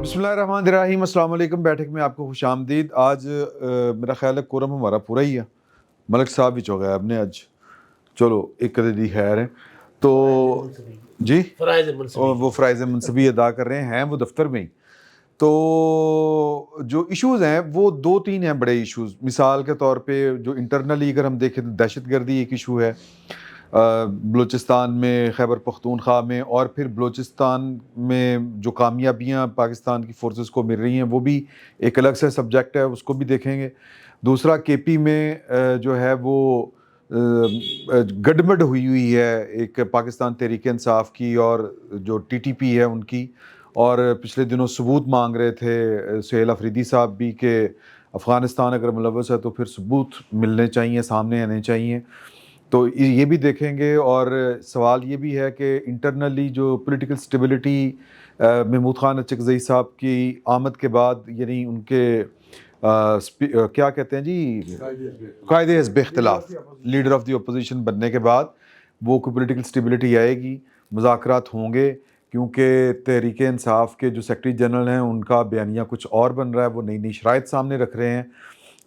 بسم اللہ الرحمن الرحیم. السلام علیکم. بیٹھک میں آپ کو خوش آمدید. آج میرا خیال ہے کورم ہمارا پورا ہی ہے. ملک صاحب بھی ہو گیا اب نے آج. چلو ایک قدر خیر ہے تو جی وہ فرائض منصبی ادا کر رہے ہیں وہ دفتر میں ہی. تو جو ایشوز ہیں وہ دو تین ہیں بڑے ایشوز. مثال کے طور پہ جو انٹرنلی اگر ہم دیکھیں تو دہشت گردی ایک ایشو ہے بلوچستان میں, خیبر پختونخوا میں, اور پھر بلوچستان میں جو کامیابیاں پاکستان کی فورسز کو مل رہی ہیں وہ بھی ایک الگ سے سبجیکٹ ہے, اس کو بھی دیکھیں گے. دوسرا کے پی میں جو ہے وہ گڈمڈ ہوئی ہے ایک پاکستان تحریک انصاف کی اور جو ٹی ٹی پی ہے ان کی, اور پچھلے دنوں ثبوت مانگ رہے تھے سہیل افریدی صاحب بھی کہ افغانستان اگر ملوث ہے تو پھر ثبوت ملنے چاہیے, سامنے آنے چاہیے. تو یہ بھی دیکھیں گے. اور سوال یہ بھی ہے کہ انٹرنلی جو پولیٹیکل سٹیبلٹی محمود خان اچکزئی صاحب کی آمد کے بعد, یعنی ان کے کیا کہتے ہیں جی, قائد حزب اختلاف, لیڈر آف دی اپوزیشن بننے کے بعد وہ کوئی پولیٹیکل سٹیبلٹی آئے گی, مذاکرات ہوں گے. کیونکہ تحریک انصاف کے جو سیکرٹری جنرل ہیں ان کا بیانیہ کچھ اور بن رہا ہے, وہ نئی نئی شرائط سامنے رکھ رہے ہیں.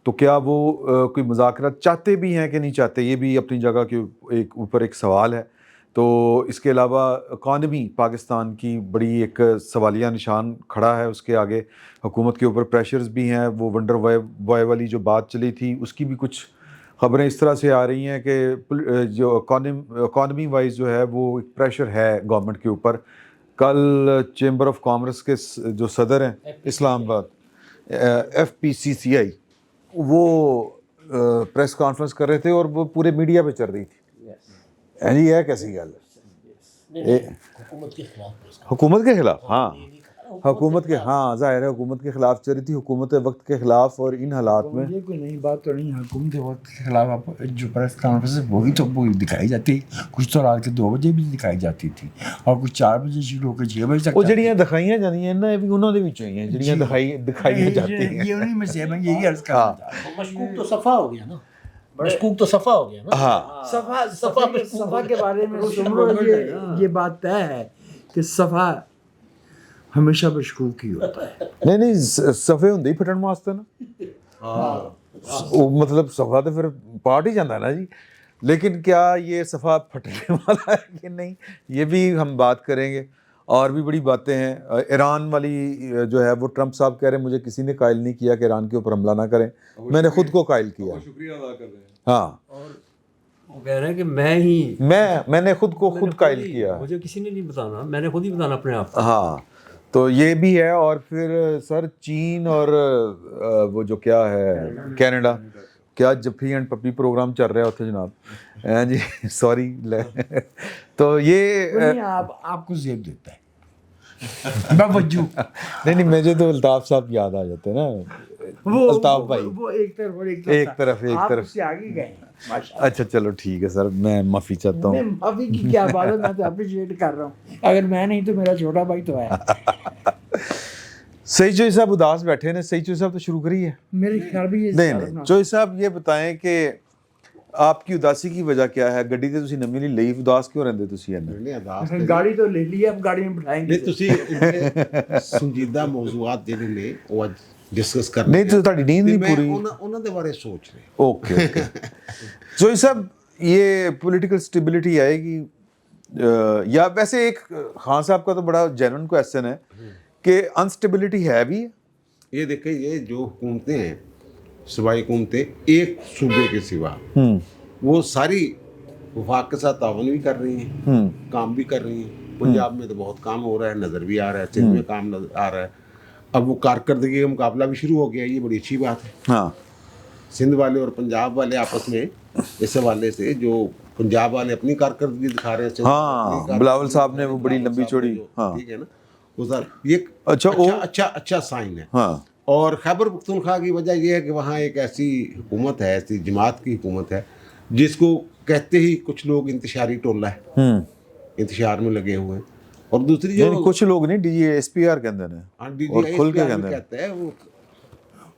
تو کیا وہ کوئی مذاکرات چاہتے بھی ہیں کہ نہیں چاہتے, یہ بھی اپنی جگہ کے اوپر ایک سوال ہے. تو اس کے علاوہ اکانومی پاکستان کی بڑی ایک سوالیہ نشان کھڑا ہے اس کے آگے. حکومت کے اوپر پریشرز بھی ہیں. وہ ونڈر بوائے والی جو بات چلی تھی اس کی بھی کچھ خبریں اس طرح سے آ رہی ہیں کہ جو اکانومی وائز جو ہے وہ ایک پریشر ہے گورنمنٹ کے اوپر. کل چیمبر آف کامرس کے جو صدر ہیں اسلام آباد FPCCI, وہ پریس کانفرنس کر رہے تھے اور وہ پورے میڈیا پہ چل رہی تھی. جی یہ کیسی گل ہے حکومت کے خلاف؟ ہاں حکومت کے, ہاں ظاہر ہے حکومت کے خلاف چل رہی تھی, حکومت وقت کے خلاف. اور ان حالات میں یہ کوئی نئی بات تو نہیں, حکومت وقت کے خلاف جو پریس کانفرنس وہی تو دکھائی جاتی, کچھ تو رات کے 2 بجے بھی دکھائی جاتی تھی اور کچھ 4 بجے شروع ہو کے 6 بجے تک. وہ جڑیاں دکھائیاں جاتی ہیں نا یہ بھی انہوں نے وچوں ہی ہیں جڑیاں دکھائیاں جاتی ہیں. یہ انہیں میں سے میں یہی عرض کرنا چاہ رہا ہوں. مشکوک تو صفا ہو گیا نا, مشکوک تو صفا ہو گیا نا. ہاں صفا کے بارے میں سمرو یہ بات طے ہے کہ صفا ہمیشہ مشکوک ہی ہوتا ہے. نہیں صفے ہوندے ہی پھٹن واسطے نا, مطلب صفا تو پھر پارٹ ہی جاتا ہے نا جی. لیکن کیا یہ صفا پھٹنے والا ہے کہ نہیں, یہ بھی ہم بات کریں گے. اور بھی بڑی باتیں ہیں. ایران والی جو ہے وہ ٹرمپ صاحب کہہ رہے ہیں مجھے کسی نے قائل نہیں کیا کہ ایران کے اوپر حملہ نہ کریں, میں نے خود کو قائل کیا. شکریہ ادا کر رہے ہیں. ہاں وہ کہہ رہے ہیں کہ میں نے خود کو خود قائل کیا, مجھے کسی نے نہیں بتانا, میں نے خود ہی بتانا اپنے آپ کو. ہاں تو یہ بھی ہے. اور پھر سر چین اور وہ جو کیا ہے کینیڈا, کیا جفی اینڈ پپی پروگرام چل رہا ہے اتنے جناب جی, سوری. تو یہ آپ کو زیب دیتا ہے باوجو. نہیں مجھے تو الطاف صاحب یاد آ جاتے ہیں نا, الطاف بھائی. وہ ایک طرف سے آگے گئے. اچھا چلو ٹھیک ہے سر, میں معافی چاہتا ہوں. معافی کی کیا بات ہے, میں تو اپریشیٹ کر رہا ہوں. اگر میں نہیں تو میرا چھوٹا بھائی تو ہے. سعید چوہی صاحب اداس بیٹھے ہیں. سعید چوہی صاحب تو شروع کری ہے میرے خیال بھی. نہیں چوہی صاحب یہ بتائیں کہ آپ کی اداسی کی وجہ کیا ہے؟ گڈی تے تسی نویں لئی, اداس کیوں رہندے تسی؟ گاڑی تو لے لی, اب گاڑی میں بٹھائیں گے. تسی سنجیدہ موضوعات جڑے نے او اج ڈسکس کرنے. نہیں تو تہاڈی نیند نہیں پوری, انہاں دے بارے سوچ رہے. اوکے چوہی صاحب یہ پولیٹیکل سٹیبلٹی آئے گی یا ویسے ایک خان صاحب کا تو بڑا جینون کویسچن ہے کہ انسٹیبلٹی ہے بھی؟ یہ دیکھیں, یہ جو حکومتیں ہیں صوبائی حکومتیں ایک صوبے کے سوا وہ ساری وفاق کے ساتھ تعاون بھی کر رہی ہیں, کام بھی کر رہی ہیں. پنجاب میں تو بہت کام ہو رہا ہے, نظر بھی آ رہا ہے, سندھ میں کام نظر آ رہا ہے. اب وہ کارکردگی کا مقابلہ بھی شروع ہو گیا, یہ بڑی اچھی بات ہے. ہاں سندھ والے اور پنجاب والے آپس میں اس حوالے سے جو پنجاب والے اپنی کارکردگی دکھا رہے ہیں, ہاں بلاول صاحب نے وہ بڑی لمبی چوڑی, ہاں ٹھیک ہے نا, وہ یہ اچھا سائن ہے. ہاں اور خیبر پختونخوا کی وجہ یہ ہے کہ وہاں ایک ایسی حکومت ہے, ایسی جماعت کی حکومت ہے جس کو کہتے ہی کچھ لوگ انتشاری ٹولہ ہے, انتشار میں لگے ہوئے ہیں. اور دوسری جو کچھ لوگ نہیں, D G S P R کے اندر ہیں اور کھل کے کہتے ہیں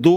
2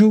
2,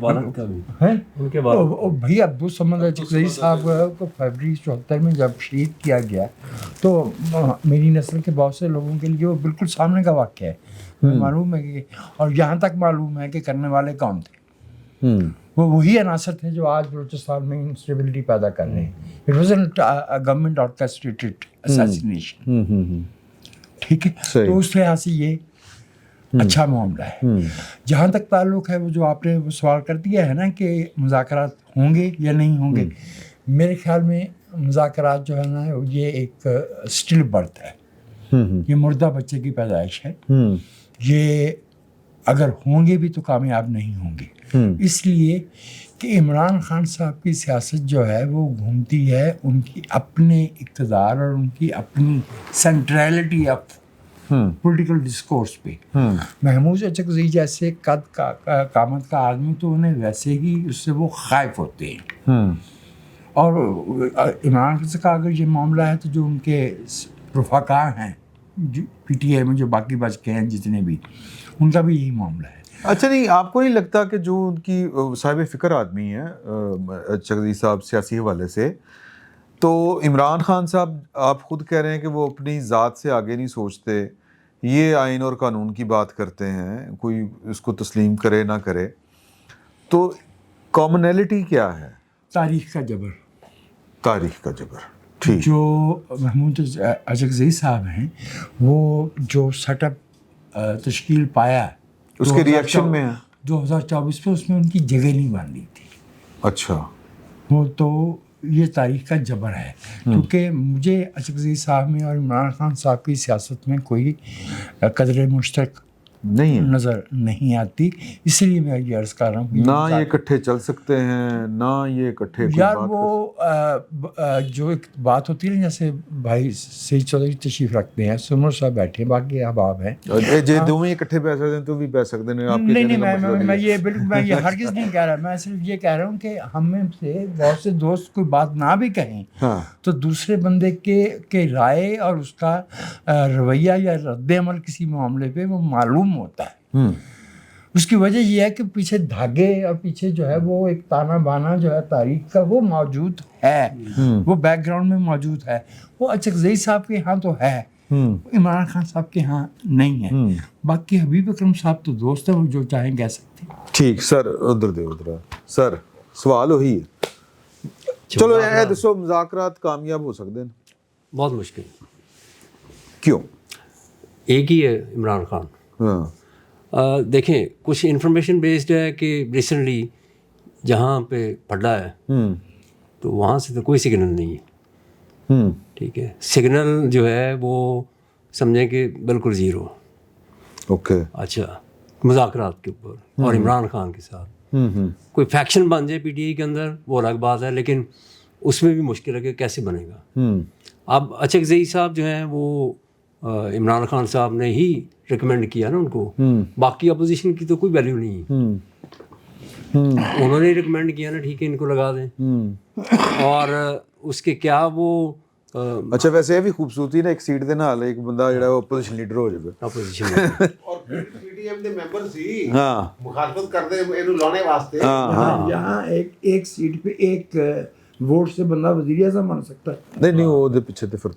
والد کا بھی ہیں ان کے والد بھائی عبدال صمد اچکزئی صاحب کو فیبرری 74 میں جب شہید کیا گیا تو میری نسل کے بہت سے لوگوں کے لیے وہ بالکل سامنے کا واقعہ ہے. معلوم ہے کہ اور یہاں تک معلوم ہے کہ کرنے والے کون تھے. وہ وہی عناصر تھے جو آج بلوچستان میں انسٹیبلٹی پیدا کر رہے ہیں. It was government orchestrated assassination. ٹھیک ہے, تو اس لحاظ سے یہ اچھا معاملہ ہے. جہاں تک تعلق ہے وہ جو آپ نے وہ سوال کر دیا ہے نا کہ مذاکرات ہوں گے یا نہیں ہوں گے, میرے خیال میں مذاکرات جو ہے نا یہ ایک اسٹل برتھ ہے, یہ مردہ بچے کی پیدائش ہے. یہ اگر ہوں گے بھی تو کامیاب نہیں ہوں گے, اس لیے کہ عمران خان صاحب کی سیاست جو ہے وہ گھومتی ہے ان کی اپنے اقتدار اور ان کی اپنی سینٹرلٹی آف پولیٹیکل ڈسکورس پہ. محمود اچکزئی جیسے قد قامت کا آدمی تو انہیں ویسے ہی اس سے وہ خائف ہوتے ہیں. اور عمران خان کا اگر یہ معاملہ ہے تو جو ان کے رفقا ہیں پی ٹی آئی میں جو باقی بچ کے ہیں جتنے بھی, ان کا بھی یہی معاملہ ہے. اچھا نہیں, آپ کو نہیں لگتا کہ جو ان کی صاحب فکر آدمی ہیں اچکزئی صاحب سیاسی حوالے سے, تو عمران خان صاحب آپ خود کہہ رہے ہیں کہ وہ اپنی ذات سے آگے نہیں سوچتے, یہ آئین اور قانون کی بات کرتے ہیں, کوئی اس کو تسلیم کرے نہ کرے, تو کامنلٹی کیا ہے؟ تاریخ کا جبر. تاریخ کا جبر. ٹھیک. جو محمود اچکزئی صاحب ہیں وہ جو سیٹ اپ تشکیل پایا اس کے ریئیکشن میں 2024 میں, اس میں ان کی جگہ نہیں بن رہی تھی. اچھا, وہ تو یہ تاریخ کا جبر ہے, کیونکہ مجھے اچکزئی صاحب میں اور عمران خان صاحب کی سیاست میں کوئی قدر مشترک نہیں نظر نہیں آتی. اس لیے میں یہ عرض کر رہا ہوں نہ یہ اکٹھے چل سکتے ہیں نہ یہ اکٹھے. یار وہ جو ایک بات ہوتی ہے نا, جیسے بھائی سید چودھری تشریف رکھتے ہیں, سمر صاحب بیٹھے ہیں, باقی احباب ہیں, جی دونوں اکٹھے بیٹھ سکتے ہیں تو بھی بیٹھ سکتے ہیں. آپ نہیں, میں یہ بالکل میں یہ ہرگز نہیں کہہ رہا, میں صرف یہ کہہ رہا ہوں کہ ہم میں سے بہت سے دوست کوئی بات نہ بھی کہیں تو دوسرے بندے کے رائے اور اس کا رویہ یا رد عمل کسی معاملے پہ وہ معلوم ہوتا ہے. اس کی وجہ یہ ہے کہ پیچھے دھاگے اور پیچھے جو ہے وہ ایک تانا بانا جو ہے تاریخ کا وہ موجود ہے, وہ بیک گراؤنڈ میں موجود ہے. وہ اچکزئی صاحب کے ہاں تو ہے, عمران خان صاحب کے ہاں نہیں ہے. باقی حبیب اکرم صاحب تو دوست ہیں, وہ جو چاہیں کہہ سکتے ہیں. ٹھیک سر, ادھر دے ادھر سر, سوال وہی ہے. چلو یہ دسو مذاکرات کامیاب ہو سکتے ہیں؟ بہت مشکل. کیوں؟ ایک ہی ہے عمران خان. دیکھیں کچھ انفارمیشن بیسڈ ہے کہ ریسنٹلی جہاں پہ پڑا ہے تو وہاں سے تو کوئی سگنل نہیں ہے. ٹھیک ہے, سگنل جو ہے وہ سمجھیں کہ بالکل زیرو. اوکے. اچھا, مذاکرات کے اوپر اور عمران خان کے ساتھ کوئی فیکشن بن جائے پی ٹی آئی کے اندر وہ الگ بات ہے, لیکن اس میں بھی مشکل ہے کہ کیسے بنے گا. اب اچکزئی صاحب جو ہیں وہ عمران خان صاحب نے ہی ریکمینڈ کیا نا ان کو, باقی اپوزیشن کی تو کوئی ویلیو نہیں ہے. انہوں نے ریکمینڈ کیا نا, ٹھیک ہے ان کو لگا دیں. اور اس کے کیا وہ اچھا ویسے یہ بھی خوبصورتی نا ایک سیٹ دے نال ایک بندہ جڑا اپوزیشن لیڈر ہو جائے. اپوزیشن اور پی ٹی ایم دے ممبر سی مخالفت کردے اینو لانے واسطے. یہاں ایک سیٹ پہ ایک ووٹ سے بندہ وزیر اعظم بن سکتا ہے. نہیں وہ دے پیچھے تے پھر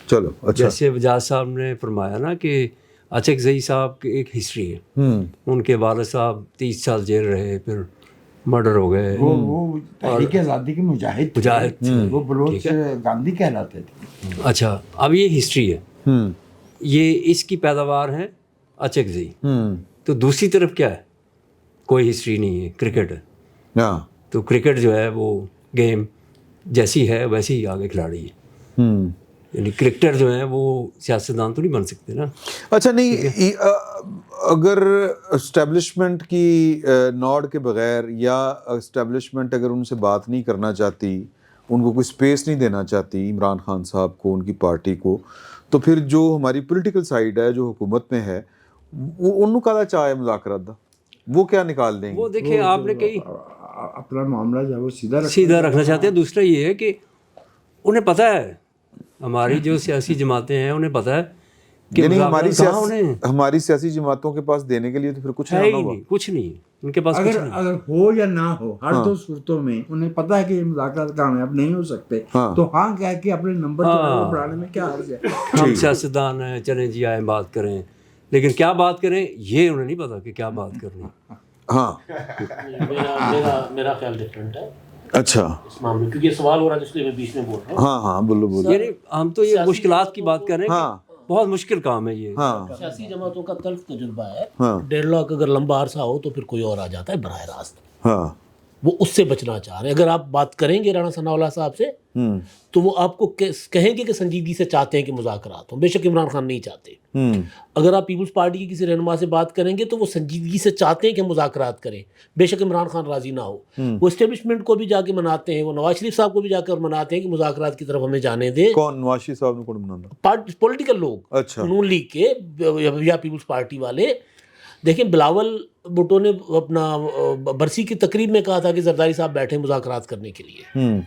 چلو. اچھا, جیسے وجاز صاحب نے فرمایا نا کہ اچکزئی صاحب کی ایک ہسٹری ہے. ان کے والد صاحب 30 سال جیل رہے, پھر مرڈر ہو گئے. وہ تحریک آزادی کے مجاہد تھے, وہ بلوچ گاندھی کہلاتے تھے. اچھا, اب یہ ہسٹری ہے, یہ اس کی پیداوار ہے اچکزئی. تو دوسری طرف کیا ہے, کوئی ہسٹری نہیں ہے, کرکٹ ہے. تو کرکٹ جو ہے وہ گیم جیسی ہے ویسی ہی آگے کھلاڑی ہے. یعنی کرکٹر جو ہیں وہ سیاستدان تو نہیں بن سکتے نا. اچھا نہیں, اگر اسٹیبلشمنٹ کی نوڈ کے بغیر یا اسٹیبلشمنٹ اگر ان سے بات نہیں کرنا چاہتی, ان کو کوئی اسپیس نہیں دینا چاہتی عمران خان صاحب کو, ان کی پارٹی کو, تو پھر جو ہماری پولیٹیکل سائڈ ہے جو حکومت میں ہے وہ انہوں کا چاہے مذاکرات دا وہ کیا نکال دیں گے؟ وہ دیکھیں آپ نے کئی اپنا معاملہ جو ہے وہ سیدھا رکھنا چاہتے ہیں. دوسرا یہ ہے کہ انہیں پتہ ہے, ہماری جو سیاسی جماعتیں ہیں انہیں پتہ ہے کہ یعنی ہماری سیاسی جماعتوں کے پاس دینے کے لیے تو پھر کچھ ہے ہی نہیں, کچھ نہیں. ان کے پاس کچھ نہیں. اگر ہو یا نہ ہو ہر دو صورتوں میں انہیں پتا ہے کہ یہ مذاکرات کامیاب نہیں ہو سکتے تو ہاں کہہ کے اپنے نمبر بڑھانے میں کیا حرج ہے. ہم سیاستدان ہیں, چلیں جی آئیں بات کریں, لیکن کیا بات کریں یہ انہیں نہیں پتا کہ کیا بات کرنی. ہاں میرا خیال ڈفرینٹ ہے اچھا اس معاملے میں, کیونکہ یہ سوال ہو رہا ہے اس لیے میں بیچ میں بول رہا ہوں. ہاں ہاں بولو یعنی ہم تو یہ مشکلات کی بات کر رہے ہیں کہ بہت مشکل کام ہے یہ. سیاسی جماعتوں کا تلخ تجربہ ہے. ڈیڈ لاک اگر لمبا عرصہ ہو تو پھر کوئی اور آ جاتا ہے براہ راست, وہ اس سے بچنا چاہ رہے ہیں. اگر آپ بات کریں گے رانا ثناء اللہ صاحب سے تو وہ آپ کو کہیں گے کہ سنجیدگی سے چاہتے ہیں کہ مذاکرات ہوں. بے شک عمران خان نہیں چاہتے. اگر آپ پیپلز پارٹی کی کسی رہنما سے بات کریں گے تو وہ سنجیدگی سے چاہتے ہیں کہ مذاکرات کریں, بے شک عمران خان راضی نہ ہو. وہ اسٹیبلشمنٹ کو بھی جا کے مناتے ہیں, وہ نواز شریف صاحب کو بھی جا کر مناتے ہیں کہ مذاکرات کی طرف ہمیں جانے دیں. کون نواز شریف صاحب نے کون بنانا؟ پولیٹیکل لوگ, اچھا نون لیگ کے یا پیپلز پارٹی والے. دیکھیں بلاول بھٹو نے اپنا برسی کی تقریب میں کہا تھا کہ زرداری صاحب بیٹھے مذاکرات کرنے کے لیے.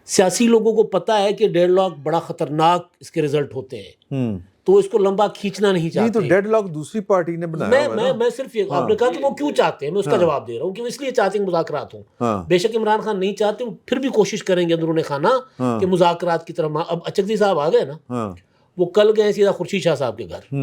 سیاسی لوگوں کو پتہ ہے کہ ڈیڈ لاک بڑا خطرناک اس کے رزلٹ ہوتے ہیں, تو اس کو لمبا کھینچنا نہیں چاہتے. تو ڈیڈ لاک دوسری پارٹی نے بنایا. میں صرف یہ, آپ نے کہا کہ وہ کیوں چاہتے ہیں, میں اس کا جواب دے رہا ہوں کہ وہ اس لیے چاہتے ہیں کہ مذاکرات ہوں. بے شک عمران خان نہیں چاہتے, پھر بھی کوشش کریں گے اندرون خانہ کہ مذاکرات کی طرف. اب اچکزئی صاحب آ گئے نا, وہ کل گئے سیدھا خورشید شاہ صاحب کے گھر,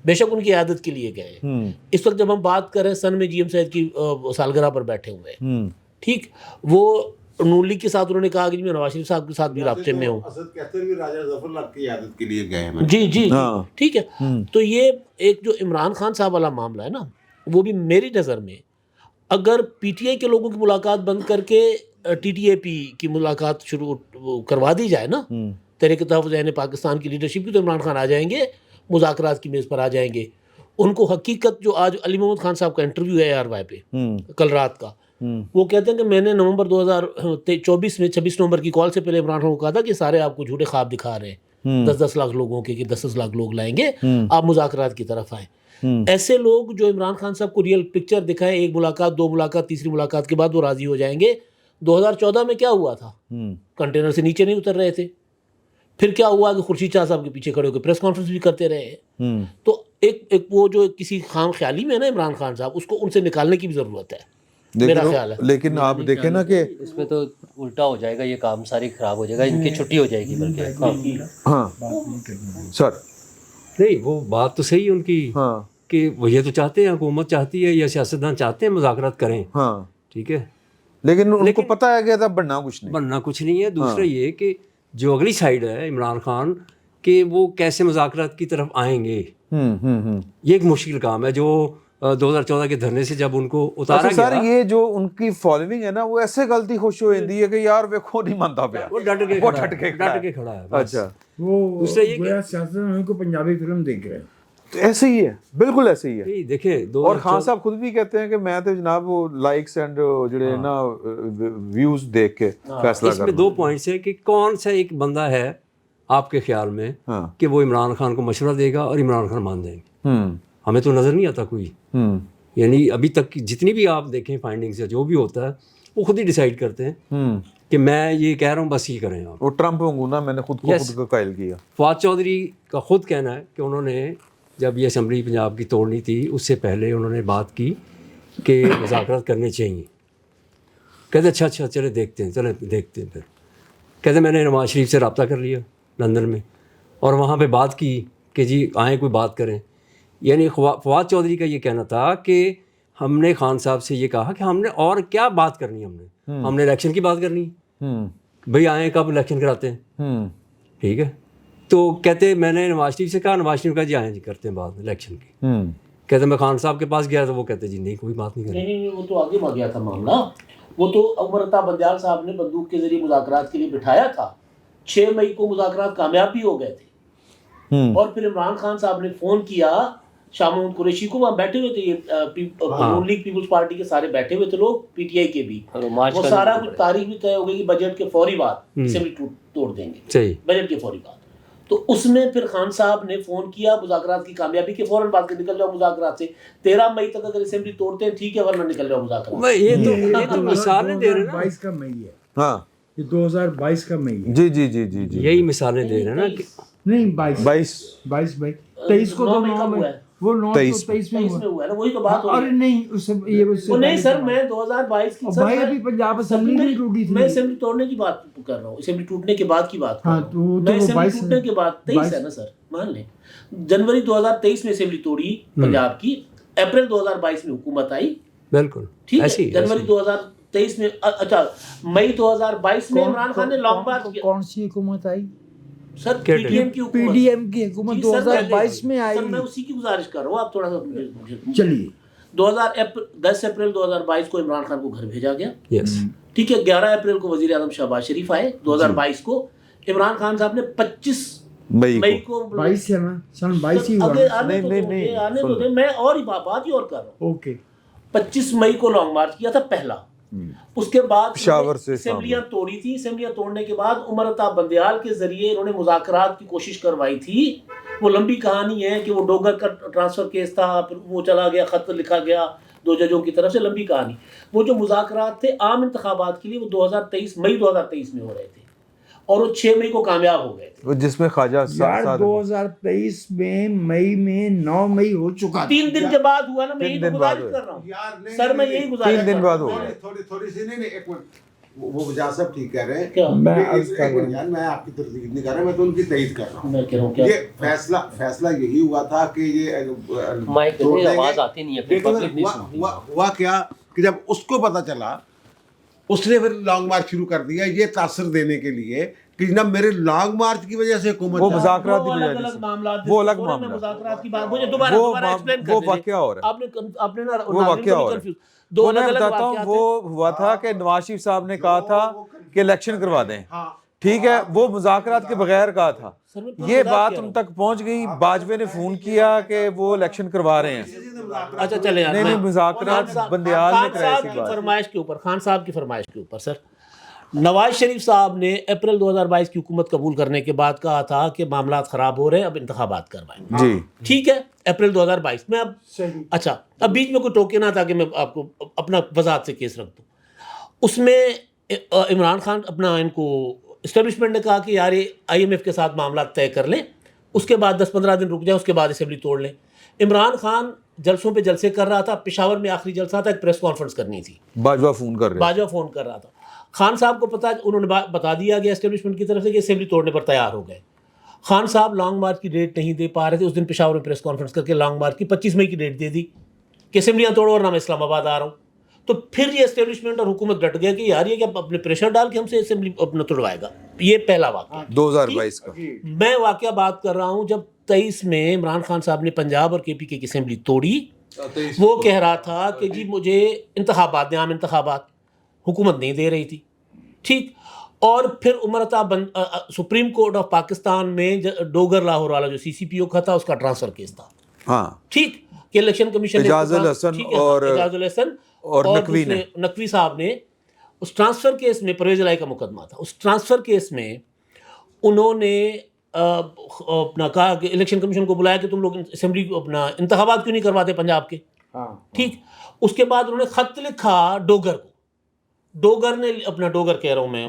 بے شک ان کی عیادت کے لیے گئے. اس وقت جب ہم بات کر رہے ہیں سن میں جی ایم سید کی سالگرہ پر بیٹھے ہوئے ہیں, ٹھیک. وہ نون لیگ کے ساتھ انہوں نے کہا کہ میں نواز شریف صاحب کے ساتھ بھی رابطے میں ہوں. اسد کہتے ہیں بھی راجہ ظفر اللہ کی عیادت کے لیے گئے ہیں. جی ٹھیک ہے. تو یہ ایک جو عمران خان صاحب والا معاملہ ہے نا, وہ بھی میری نظر میں اگر پی ٹی آئی کے لوگوں کی ملاقات بند کر کے ٹی ٹی اے پی کی ملاقات شروع کروا دی جائے نا, تحریک تحفظ عین پاکستان کی لیڈرشپ کی, تو عمران خان آ جائیں گے, مذاکرات کی میز پر آ جائیں گے. ان کو حقیقت جو آج علی محمد خان صاحب کا انٹرویو ہے آر وائی پہ کل رات کا, وہ کہتے ہیں کہ میں نے نومبر 2024 میں 26 نومبر کی کال سے پہلے عمران خان کو کہا تھا کہ سارے آپ کو جھوٹے خواب دکھا رہے ہیں 10-10 لاکھ لوگوں کے, کہ 10-10 لاکھ لوگ لائیں گے, آپ مذاکرات کی طرف آئیں. ایسے لوگ جو عمران خان صاحب کو ریئل پکچر دکھائیں, ایک ملاقات, دو ملاقات, تیسری ملاقات کے بعد وہ راضی ہو جائیں گے. 2014 میں کیا ہوا تھا, کنٹینر سے نیچے نہیں اتر رہے تھے. پھر کیا ہوا کہ خورشید شاہ صاحب کے پیچھے کھڑے ہو کے پریس کانفرنس بھی کرتے رہے ہیں. تو ایک وہ جو کسی خام خیالی میں ہے نا عمران خان صاحب, اس کو ان سے نکالنے کی بھی ضرورت ہے, میرا خیال ہے. لیکن آپ دیکھیں نا کہ اس میں تو الٹا ہو جائے گا, یہ کام ساری خراب ہو جائے گا, ان کی چھٹی ہو جائے گی بلکہ. ہاں سر نہیں, وہ بات تو صحیح ہے ان کی کہ وہ یہ تو چاہتے ہیں, حکومت چاہتی ہے یا سیاستدان چاہتے ہیں مذاکرات کریں, ٹھیک ہے, لیکن ان کو پتہ ہے کہ تھا بننا کچھ نہیں ہے. دوسرا یہ کہ جو اگلی سائڈ ہے عمران خان کہ وہ کیسے مذاکرات کی طرف آئیں گے, یہ ایک مشکل کام ہے. جو 2014 کے دھرنے سے جب ان کو اتارا گیا, سر یہ جو ان کی فالوئنگ ہے نا, وہ ایسے غلطی خوش ہو جاتی ہے کہ یار ویکھو نہیں مانتا پیا, وہ ڈٹ کے کھڑا ہے. اچھا, وہ دوسرا یہ کہ سیاستدان کو پنجابی فلم دیکھ رہے ہیں. ایسے ہی ہے, بالکل ایسے ہی ہے. دیکھیں اور خان صاحب خود بھی کہتے ہیں کہ میں تو جناب وہ لائکس اینڈ جڑے نا ویوز دیکھ کے فیصلہ اس میں 2 پوائنٹس ہے کہ کون سا ایک بندہ ہے آپ کے خیال میں کہ وہ عمران خان کو مشورہ دے گا اور عمران خان مان جائیں گے. ہمیں تو نظر نہیں آتا کوئی. یعنی ابھی تک جتنی بھی آپ دیکھیں فائنڈنگس یا جو بھی ہوتا ہے وہ خود ہی ڈیسائیڈ کرتے ہیں کہ میں یہ کہہ رہا ہوں بس یہ کریں آپ. وہ ٹرمپ ہوں نا, میں نے خود کو قائل کیا. فواد چودھری کا خود کہنا ہے کہ انہوں نے جب یہ اسمبلی پنجاب کی توڑنی تھی اس سے پہلے انہوں نے بات کی کہ مذاکرات کرنے چاہیے. کہتے اچھا چلے دیکھتے ہیں پھر کہتے میں نے نواز شریف سے رابطہ کر لیا لندن میں اور وہاں پہ بات کی کہ جی آئیں کوئی بات کریں. یعنی فواد چودھری کا یہ کہنا تھا کہ ہم نے خان صاحب سے یہ کہا کہ ہم نے اور کیا بات کرنی, ہم نے الیکشن کی بات کرنی, بھئی آئیں کب الیکشن کراتے ہیں, ٹھیک ہے. تو کہتے میں نے نواز شریف سے کہا, نواز شریف کہا جی آئیں جی کرتے ہیں بات الیکشن کی. کہتے میں خان صاحب کے پاس گیا تو وہ کہتے جی نہیں کوئی بات نہیں کرنی. نہیں وہ تو آگے بڑھ گیا تھا معاملہ. وہ تو عمر عطا بندیال صاحب نے بندوق کے ذریعے مذاکرات کے لیے بٹھایا تھا. 6 مئی کو مذاکرات کامیاب بھی ہو گئے تھے, اور پھر عمران خان صاحب نے فون کیا شاہ محمود قریشی کو, وہاں بیٹھے ہوئے تھے یہ نون لیگ پیپلز پارٹی کے سارے بیٹھے ہوئے تھے لوگ, پی ٹی آئی کے بھی. وہ سارا کچھ تاریخ بھی طے ہو گئی کہ بجٹ کے فوری بعد اسمبلی توڑ دیں گے, بجٹ کے فوری بعد. تو اس میں پھر خان صاحب نے فون کیا مذاکرات کی کامیابی کے فوراً بعد نکل جاؤ مذاکرات سے. 13 مئی تک اگر اسمبلی توڑتے ہیں ٹھیک ہے, ورنہ نکل جاؤ مذاکرات. یہ تو مثالیں دے رہے ہیں نا, 22 کا مئی ہے. ہاں یہ 2022 کا مئی ہے. جی یہی مثالیں دے رہے ہیں نا. نہیں 22 مئی 23 کو 9 مئی وہ 9 23 تو 23 میں اس میں ہوا. ہوا ہے نا, وہی تو بات ہو ارے رہی ہے. نہیں اس سے یہ وہ نہیں سر، میں 2022 کی بھائی ابھی پنجاب اسمبلی نہیں ٹوٹی تھی. میں اسمبلی توڑنے کی بات کر رہا ہوں، اسمبلی ٹوٹنے کے بعد کی بات کر رہا ہاں تو وہ ہوں. تو میں وہ اسمبلی 22 ٹوٹنے کے بعد 23 ہے نا سر، مان لیں جنوری 2023 میں اسمبلی توڑی پنجاب کی، اپریل 2022 میں حکومت آئی. بالکل ٹھیک ایسی ہے، جنوری 2023 میں اچھا مئی 2022 میں عمران خان نے لانگ مارچ کیا. کون سی حکومت آئی؟ سر پی ڈی ایم کی پی حکومت، ڈی ایم کی حکومت جی سر، 2022 میں آئی. سر میں اسی کی گزارش کر رہا ہوں، آپ تھوڑا سا چلیے 10 اپریل 2022 کو عمران خان کو گھر بھیجا گیا. یس ٹھیک ہے، 11 اپریل کو وزیر اعظم شہباز شریف آئے. 2022 کو عمران خان صاحب نے 25 مئی کو 22 ہے نا، سن 22 ہی ہوا. آنے تو دیں، میں اور ہی بات ہی اور کر رہا ہوں. اوکے 25 مئی کو لانگ مارچ کیا تھا پہلا. اس کے بعد پشاور سے اسمبلیاں توڑی تھی. اسمبلیاں توڑنے کے بعد عمر عطا بندیال کے ذریعے انہوں نے مذاکرات کی کوشش کروائی تھی. وہ لمبی کہانی ہے کہ وہ ڈوگر کا ٹرانسفر کیس تھا، پھر وہ چلا گیا، خط لکھا گیا 2 ججوں کی طرف سے، لمبی کہانی. وہ جو مذاکرات تھے عام انتخابات کے لیے وہ 2023 مئی 2023 میں ہو رہے تھے اور وہ 6 مئی کو کامیاب ہو گئے تھے. جس میں خواجہ یار 2023 میں مئی میں 9 مئی ہو چکا. 3 دن کے بعد ہوا نا. میں یہی تو گزارش کر رہا ہوں سر، میں یہی گزارش 3 دن بعد ہو گیا. تھوڑی سی نہیں ایک منٹ، وہ وجہ صاحب ٹھیک کہہ رہے ہیں. کیا میں عرض کر رہا ہوں یار میں آپ کی تردید نہیں کر رہا، میں تو ان کی تائید کر رہا ہوں. میں کہہ رہا ہوں کیا یہ فیصلہ یہی ہوا تھا کہ یہ مائک میں آواز آتی نہیں ہے، پھر پبلک نہیں سنتی. ہوا کیا کہ جب اس کو پتا چلا اس نے پھر لانگ مارچ شروع کر دیا یہ تاثر دینے کے لیے کہ جناب میرے لانگ مارچ کی وجہ سے حکومت وہ مذاکرات وہ الگ الگ معاملات، وہ الگ معاملات، مذاکرات کی بات مجھے دوبارہ ایکسپلین کر وہ واقعہ ہو رہا ہے. آپ نے نا وہ واقعہ ہو رہا ہے. دو وہ الگ میں الگ بتاتا ہوں، واقعات وہ ہوا تھا کہ نواز شریف صاحب نے کہا تھا کہ الیکشن کروا دیں. ٹھیک ہے، وہ مذاکرات کے بغیر کہا تھا. یہ بات ان تک پہنچ گئی، باجوے نے فون کیا کہ وہ الیکشن کروا رہے ہیں. اچھا چلے یار، نہیں مذاکرات بندیال نے کرائی ایسی بات. فرمائش کے اوپر، خان صاحب کی فرمائش کے اوپر سر، نواز شریف صاحب نے اپریل 2022 کی حکومت قبول کرنے کے بعد کہا تھا کہ معاملات خراب ہو رہے ہیں، اب انتخابات کروائیں. جی ٹھیک ہے، اپریل 2022 میں اب اچھا اب بیچ میں کوئی ٹوکے نہ تھا کہ میں آپ کو اپنا وضاحت سے کیس رکھ دوں. اس میں عمران خان اپنا ان کو اسٹیبلشمنٹ نے کہا کہ یار آئی ایم ایف کے ساتھ معاملات طے کر لیں، اس کے بعد 10-15 دن رک جائیں، اس کے بعد اسمبلی توڑ لیں. عمران خان جلسوں پہ جلسے کر رہا تھا. پشاور میں آخری جلسہ تھا، ایک پریس کانفرنس کرنی تھی، باجوہ فون کر رہے باجوہ فون کر رہا تھا. خان صاحب کو پتا، انہوں نے بتا دیا گیا اسٹیبلشمنٹ کی طرف سے کہ اسمبلی توڑنے پر تیار ہو گئے. خان صاحب لانگ مارچ کی ڈیٹ نہیں دے پا رہے تھے. اس دن پشاور میں پریس کانفرنس کر کے لانگ مارچ کی 25 مئی کی ڈیٹ دے دی کہ اسمبلیاں توڑو ورنہ میں اسلام آباد آ رہا ہوں. تو پھر یہ اسٹیبلشمنٹ اور حکومت ڈٹ گیا کہ یار یہ کہ اپنے پریشر ڈال کے ہم سے اسمبلی اپنا توڑوائے گا. یہ پہلا واقعہ 2022 کا. میں واقعہ بات کر رہا ہوں جب 23 میں عمران خان صاحب نے پنجاب اور کے پی کے کی اسمبلی توڑی. وہ کہہ رہا تھا کہ جی مجھے انتخابات دیں، عام انتخابات، حکومت نہیں دے رہی تھی. ٹھیک، اور پھر Umar Ata supreme court of Pakistan میں ڈوگر لاہور والا جو سی سی پی او کا تھا اس کا ٹرانسفر کیس تھا. ہاں ٹھیک، کہ الیکشن کمیشن اعجاز الحسن اور نقوی صاحب نے اس ٹرانسفر کیس میں، پرویز الہی کا مقدمہ تھا، اس ٹرانسفر کیس میں انہوں نے اپنا کہا کہ الیکشن کمیشن کو بلایا کہ تم لوگ اسمبلی اپنا انتخابات کیوں نہیں کرواتے پنجاب کے. ٹھیک، اس کے بعد انہوں نے خط لکھا ڈوگر کو. ڈوگر نے اپنا، ڈوگر کہہ رہا ہوں میں،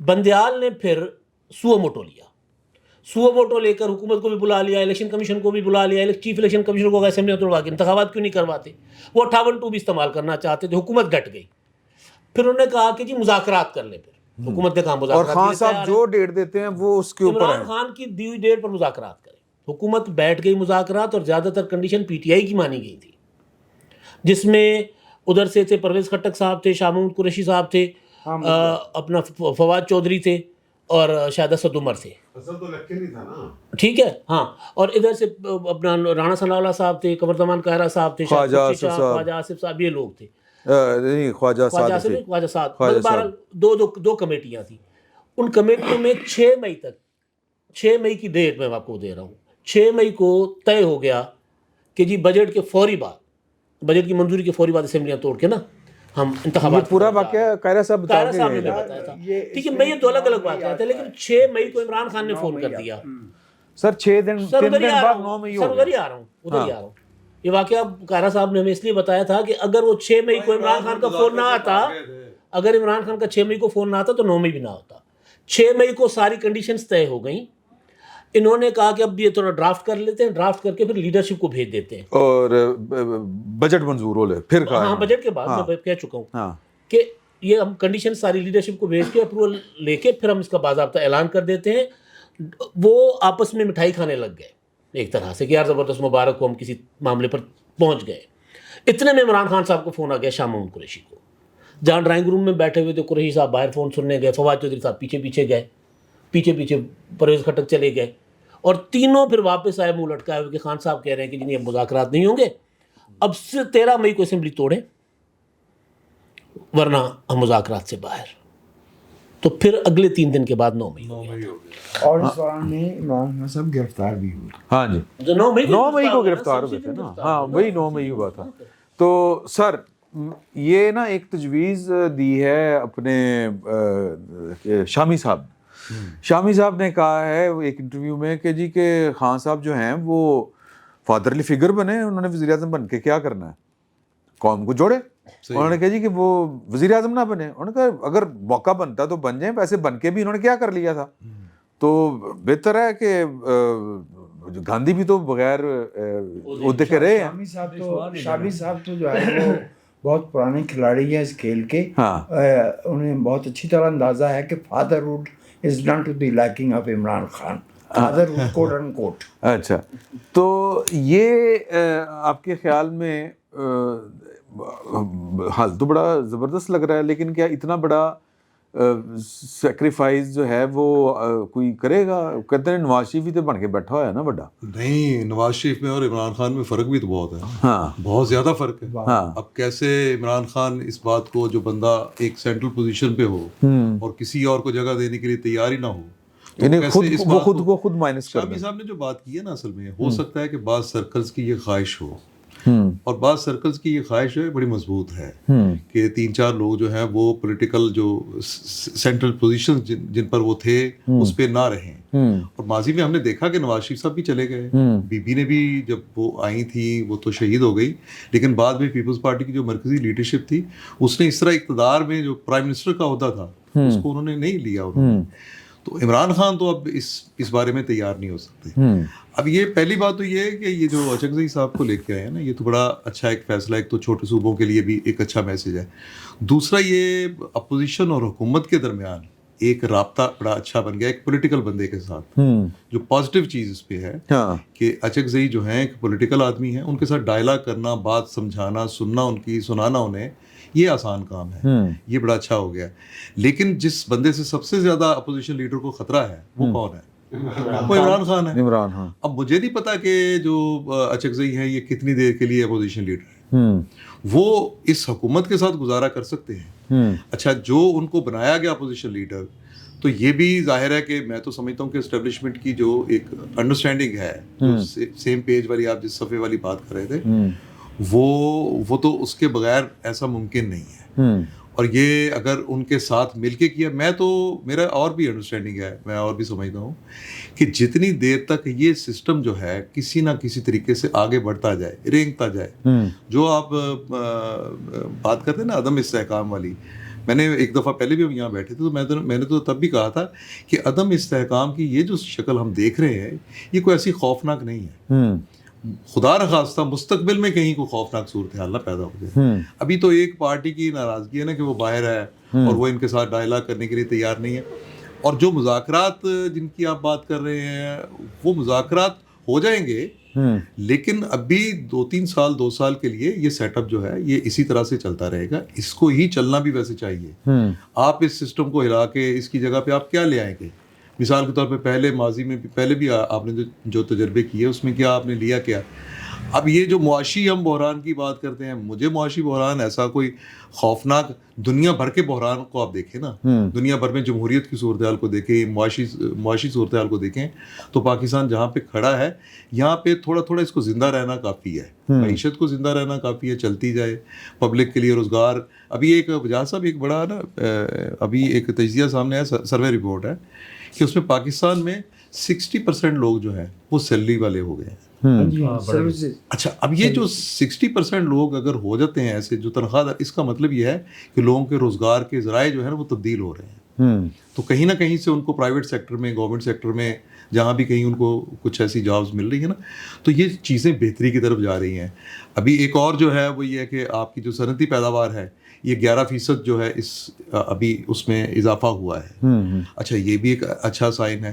بندیال نے پھر سو موٹو لیا. سو موٹو لے کر حکومت کو بھی بلا لیا، الیکشن کمیشن کو بھی بلا لیا. چیف الیکشن کمیشن کو اسمبلی میں توڑوا کے انتخابات کیوں نہیں کرواتے. وہ 58(2) بھی استعمال کرنا چاہتے تھے. حکومت ڈٹ گئی. پھر انہوں نے کہا کہ جی مذاکرات کر لیں. پھر حکومت نے کہا مذاکرات، اور خان صاحب جو ڈیٹ دیتے ہیں وہ اس کے اوپر عمران خان کی دی ہوئی ڈیٹ پر مذاکرات کریں. حکومت بیٹھ گئی مذاکرات، اور زیادہ تر کنڈیشن پی ٹی آئی کی مانی گئی تھی، جس میں ادھر سے تھے پرویز خٹک صاحب تھے، شاہ محمود قریشی صاحب تھے، اپنا فواد چودھری تھے، اور شاید اسد عمر تھے. ٹھیک ہے، ہاں، اور ادھر سے اپنا رانا ثناء اللہ صاحب تھے، قمر زمان قاہرہ صاحب تھے، خواجہ آصف صاحب، یہ لوگ تھے. خواجہ صاحب، دو کمیٹیاں تھیں. ان کمیٹیوں میں 6 مئی تک، 6 مئی کی ڈیٹ میں آپ کو دے رہا ہوں، 6 مئی کو طے ہو گیا کہ جی بجٹ کے فوری بعد، بجٹ کی منظوری کے فوری بعد اسمبلیاں توڑ کے نا ہم انتخابات. پورا واقعہ قاہرہ صاحب صاحب نے بتایا تھا. ٹھیک ہے، میں یہ دو الگ الگ واقعات تھے، لیکن 6 مئی کو عمران خان نے فون کر دیا. سر 6 دن ادھر ہی بعد 9 مئی ادھر ہی آ رہا ہوں. یہ واقعہ قاہرہ صاحب نے ہمیں اس لیے بتایا تھا کہ اگر وہ 6 مئی کو عمران خان کا فون نہ آتا، اگر عمران خان کا 6 مئی کو فون نہ آتا تو 9 مئی بھی نہ ہوتا. 6 مئی کو ساری کنڈیشنز طے ہو گئیں. انہوں نے کہا کہ اب یہ تھوڑا ڈرافٹ کر لیتے ہیں, ڈرافٹ کر کے پھر لیڈرشپ کو بھیج دیتے ہیں, اور بجٹ منظور ہو لے پھر کہا ہاں بجٹ کے بعد میں کہہ چکا ہوں کہ یہ ہم کنڈیشن ساری لیڈرشپ کو بھیج کے اپروول لے کے پھر ہم اس کا باضابطہ اعلان کر دیتے ہیں. وہ آپس میں مٹھائی کھانے لگ گئے ایک طرح سے کہ یار زبردست مبارک ہو, ہم کسی معاملے پر پہنچ گئے. اتنے میں عمران خان صاحب کو فون آ گیا شاہ محمود قریشی کو, جہاں ڈرائنگ روم میں بیٹھے ہوئے تھے قریشی صاحب باہر فون سننے گئے, فواد چودھری صاحب پیچھے پیچھے گئے, پیچھے پیچھے پرویز خٹک چلے گئے, اور تینوں پھر واپس آئے منہ لٹکائے ہوئے کہ خان صاحب کہہ رہے ہیں کہ جنہیں اب مذاکرات نہیں ہوں گے, اب سے 13 مئی کو اسمبلی توڑیں ورنہ ہم مذاکرات سے باہر. تو پھر اگلے 3 دن کے بعد 9 مئی ہو گیا. اور اس دوران میں عمران خان صاحب گرفتار بھی ہوئے. ہاں جی, جو 9 مئی کو گرفتار ہوئے تھے نا, ہاں وہی 9 مئی ہوا تھا. تو سر یہ نا ایک تجویز دی ہے اپنے شامی صاحب نے کہا ہے ایک انٹرویو میں کہ جی کہ خان صاحب جو ہیں وہ فادرلی فگر بنے, انہوں نے وزیر اعظم بن کے کیا کرنا ہے, قوم کو جوڑے. انہوں نے کہا جی کہ وہ وزیر اعظم نہ بنے, انہوں نے کہا اگر موقع بنتا تو بن جائیں, ویسے بن کے بھی انہوں نے کیا کر لیا تھا. تو بہتر ہے کہ گاندھی بھی تو بغیر عہدے کے رہے ہیں. شامی صاحب تو جو ہے وہ بہت پرانے کھلاڑی ہیں اس کھیل کے. انہیں بہت اچھی طرح اندازہ ہے کہ fatherhood is not to the liking of Imran Khan, fatherhood quote and quote. اچھا, تو یہ آپ کے خیال میں حال تو بڑا زبردست لگ رہا ہے, لیکن کیا اتنا بڑا سیکریفائز جو ہے وہ کوئی کرے گا؟ کہتے ہیں نواز شریف ہی تو بن کے بیٹھا ہوا ہے نا بڑا. نہیں, نواز شریف میں اور عمران خان میں فرق بھی تو بہت ہے. ہاں, بہت زیادہ فرق ہے. ہاں, اب کیسے عمران خان اس بات کو, جو بندہ ایک سینٹرل پوزیشن پہ ہو اور کسی اور کو جگہ دینے کے لیے تیار ہی نہ ہو, خود مائنس کر. شامی صاحب نے جو بات کی ہے نا, اصل میں ہو سکتا ہے کہ بعض سرکلز کی یہ خواہش ہو, اور بعض سرکلز کی یہ خواہش جو ہے بڑی مضبوط ہے کہ 3-4 لوگ جو ہیں وہ پولیٹیکل جو سینٹرل پوزیشن جن پر وہ تھے اس پہ نہ رہیں. اور ماضی میں ہم نے دیکھا کہ نواز شریف صاحب بھی چلے گئے, بی بی نے بھی جب وہ آئی تھی وہ تو شہید ہو گئی, لیکن بعد میں پیپلز پارٹی کی جو مرکزی لیڈرشپ تھی اس نے اس طرح اقتدار میں جو پرائم منسٹر کا عہدہ تھا اس کو انہوں نے نہیں لیا. تو عمران خان تو اب اس بارے میں تیار نہیں ہو سکتے. اب یہ پہلی بات تو یہ ہے کہ یہ جو اچکزئی صاحب کو لے کے آئے ہیں نا, یہ تو بڑا اچھا ایک فیصلہ, ایک تو چھوٹے صوبوں کے لیے بھی ایک اچھا میسج ہے. دوسرا یہ اپوزیشن اور حکومت کے درمیان ایک رابطہ بڑا اچھا بن گیا ایک پولیٹیکل بندے کے ساتھ. جو پازیٹیو چیز اس پہ ہے کہ اچکزئی جو ہیں ایک پولیٹیکل آدمی ہیں, ان کے ساتھ ڈائلاگ کرنا, بات سمجھانا, سننا ان کی, سنانا انہیں, یہ آسان کام ہے. یہ بڑا اچھا ہو گیا. لیکن جس بندے سے سب سے زیادہ اپوزیشن لیڈر کو خطرہ ہے وہ کون ہے؟ وہ عمران خان ہے. عمران خان. اب مجھے نہیں پتا کہ جو اچکزئی ہیں یہ کتنی دیر کے لیے اپوزیشن لیڈر ہے. وہ اس حکومت کے ساتھ گزارا کر سکتے ہیں. اچھا, جو ان کو بنایا گیا اپوزیشن لیڈر, تو یہ بھی ظاہر ہے کہ میں تو سمجھتا ہوں کہ اسٹیبلشمنٹ کی جو ایک انڈرسٹینڈنگ ہے, جو سیم پیج والی آپ جس صفحے والی بات کر رہے تھے, وہ تو اس کے بغیر ایسا ممکن نہیں ہے. اور یہ اگر ان کے ساتھ مل کے کیا, میرا اور بھی انڈرسٹینڈنگ ہے, میں اور بھی سمجھتا ہوں کہ جتنی دیر تک یہ سسٹم جو ہے کسی نہ کسی طریقے سے آگے بڑھتا جائے, رینگتا جائے, جو آپ بات کرتے ہیں نا عدم استحکام والی, میں نے ایک دفعہ پہلے بھی ہم یہاں بیٹھے تھے تو میں نے تو تب بھی کہا تھا کہ عدم استحکام کی یہ جو شکل ہم دیکھ رہے ہیں یہ کوئی ایسی خوفناک نہیں ہے. خدا نخواستہ مستقبل میں کہیں کو خوفناک صورتحال نہ پیدا ہو جائے. ابھی تو ایک پارٹی کی ناراضگی ہے نا کہ وہ باہر ہے اور وہ ان کے ساتھ ڈائلاگ کرنے کے لیے تیار نہیں ہے. اور جو مذاکرات جن کی آپ بات کر رہے ہیں وہ مذاکرات ہو جائیں گے, لیکن ابھی 2-3 سال 2 سال کے لیے یہ سیٹ اپ جو ہے یہ اسی طرح سے چلتا رہے گا. اس کو ہی چلنا بھی ویسے چاہیے. آپ اس سسٹم کو ہلا کے اس کی جگہ پہ آپ کیا لے آئیں گے؟ مثال کے طور پہ پہلے ماضی میں پہلے بھی آپ نے جو تجربے کیے اس میں کیا آپ نے لیا کیا؟ اب یہ جو معاشی ہم بحران کی بات کرتے ہیں, مجھے معاشی بحران ایسا کوئی خوفناک, دنیا بھر کے بحران کو آپ دیکھیں نا, دنیا بھر میں جمہوریت کی صورتحال کو دیکھیں, معاشی صورتحال کو دیکھیں, تو پاکستان جہاں پہ کھڑا ہے یہاں پہ تھوڑا تھوڑا اس کو زندہ رہنا کافی ہے. معیشت کو زندہ رہنا کافی ہے, چلتی جائے, پبلک کے لیے روزگار. ابھی ایک وجہ صاحب ایک بڑا نا ابھی ایک تجزیہ سامنے آیا, سروے رپورٹ ہے کہ اس میں پاکستان میں 60% لوگ جو ہیں وہ سیلری والے ہو گئے ہیں. اچھا, اب یہ جو 60% لوگ اگر ہو جاتے ہیں ایسے جو تنخواہ دار, اس کا مطلب یہ ہے کہ لوگوں کے روزگار کے ذرائع جو ہے نا وہ تبدیل ہو رہے ہیں. تو کہیں نہ کہیں سے ان کو پرائیویٹ سیکٹر میں, گورنمنٹ سیکٹر میں جہاں بھی کہیں ان کو کچھ ایسی جابز مل رہی ہیں نا, تو یہ چیزیں بہتری کی طرف جا رہی ہیں. ابھی ایک اور جو ہے وہ یہ ہے کہ آپ کی جو صنعتی پیداوار ہے یہ 11% جو ہے ابھی اس میں اضافہ ہوا ہے. اچھا, یہ بھی ایک اچھا سائن ہے.